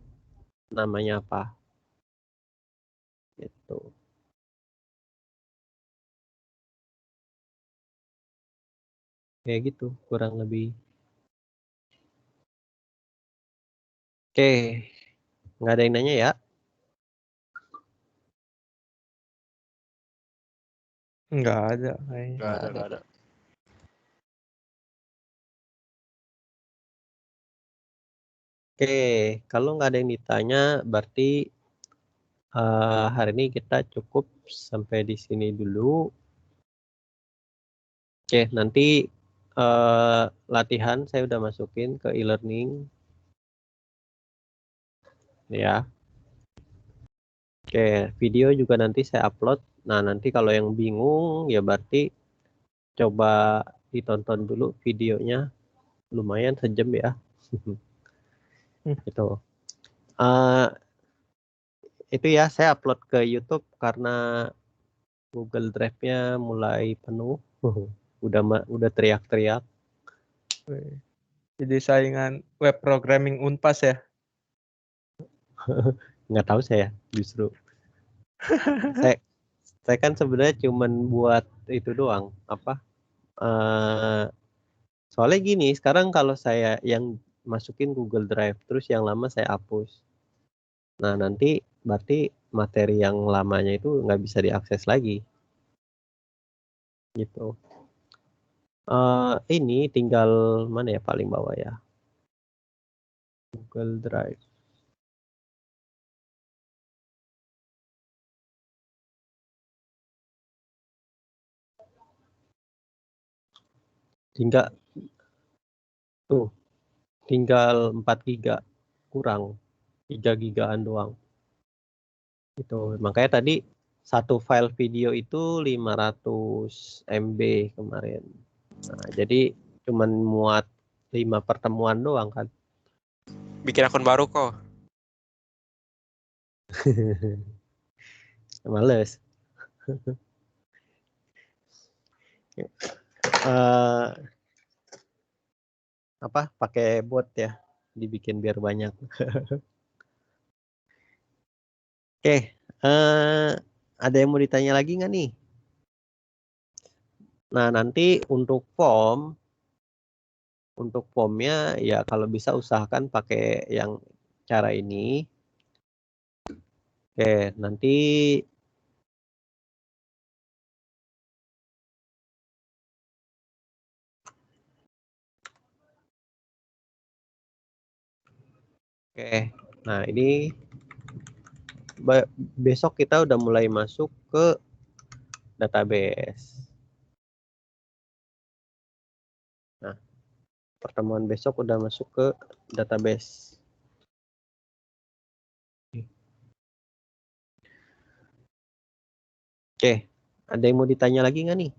namanya apa gitu. Kayak gitu kurang lebih. Oke, nggak ada yang nanya ya? Enggak ada kayaknya. Nggak ada. Oke, kalau nggak ada yang ditanya, berarti hari ini kita cukup sampai di sini dulu. Oke, nanti latihan saya udah masukin ke e-learning. Ya. Oke, video juga nanti saya upload. Nah, nanti kalau yang bingung ya berarti coba ditonton dulu videonya. Lumayan sejam ya. Itu. Itu ya saya upload ke YouTube karena Google Drive-nya mulai penuh. Udah teriak-teriak. Jadi saingan web programming Unpas ya. Nggak tahu saya justru. saya kan sebenarnya cuman buat itu doang. Soalnya gini, sekarang kalau saya yang masukin Google Drive, terus yang lama saya hapus. Nah, nanti berarti materi yang lamanya itu nggak bisa diakses lagi. Gitu. Ini tinggal mana ya paling bawah ya? Google Drive. Tinggal 4 giga kurang 3 gigaan doang. Itu makanya tadi satu file video itu 500 MB kemarin. Nah, jadi cuman muat 5 pertemuan doang kan. Bikin akun baru kok. Males. Pakai bot ya, dibikin biar banyak. Oke, ada yang mau ditanya lagi nggak nih? Nah, nanti untuk formnya ya kalau bisa usahakan pakai yang cara ini. Oke, nanti Oke, nah ini besok kita udah mulai masuk ke database. Nah, pertemuan besok udah masuk ke database. Oke, ada yang mau ditanya lagi nggak nih?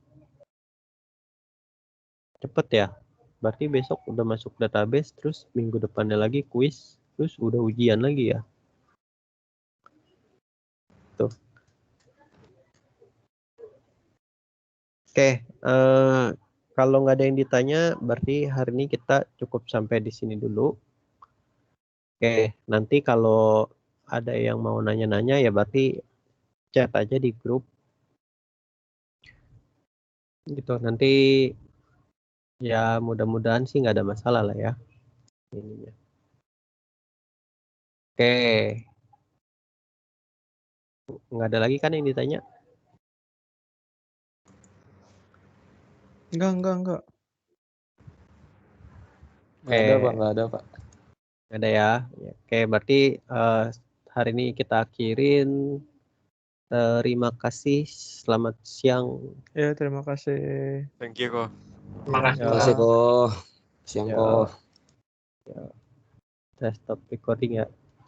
Cepet ya, berarti besok udah masuk database, terus minggu depannya lagi kuis, terus udah ujian lagi ya. Tuh. Oke, kalau nggak ada yang ditanya, berarti hari ini kita cukup sampai di sini dulu. Oke, nanti kalau ada yang mau nanya-nanya ya berarti chat aja di grup. Gitu, nanti ya mudah-mudahan sih nggak ada masalah lah ya. Ininya. Oke. Nggak ada lagi kan yang ditanya? Enggak. Nggak ada Pak, nggak ada Pak. Nggak ada ya. Oke, berarti hari ini kita akhirin. Terima kasih. Selamat siang. Ya, terima kasih. Thank you kok. Terima kasih. Terima kasih kok. Siang Ya. kok. Ya. Saya stop recording ya.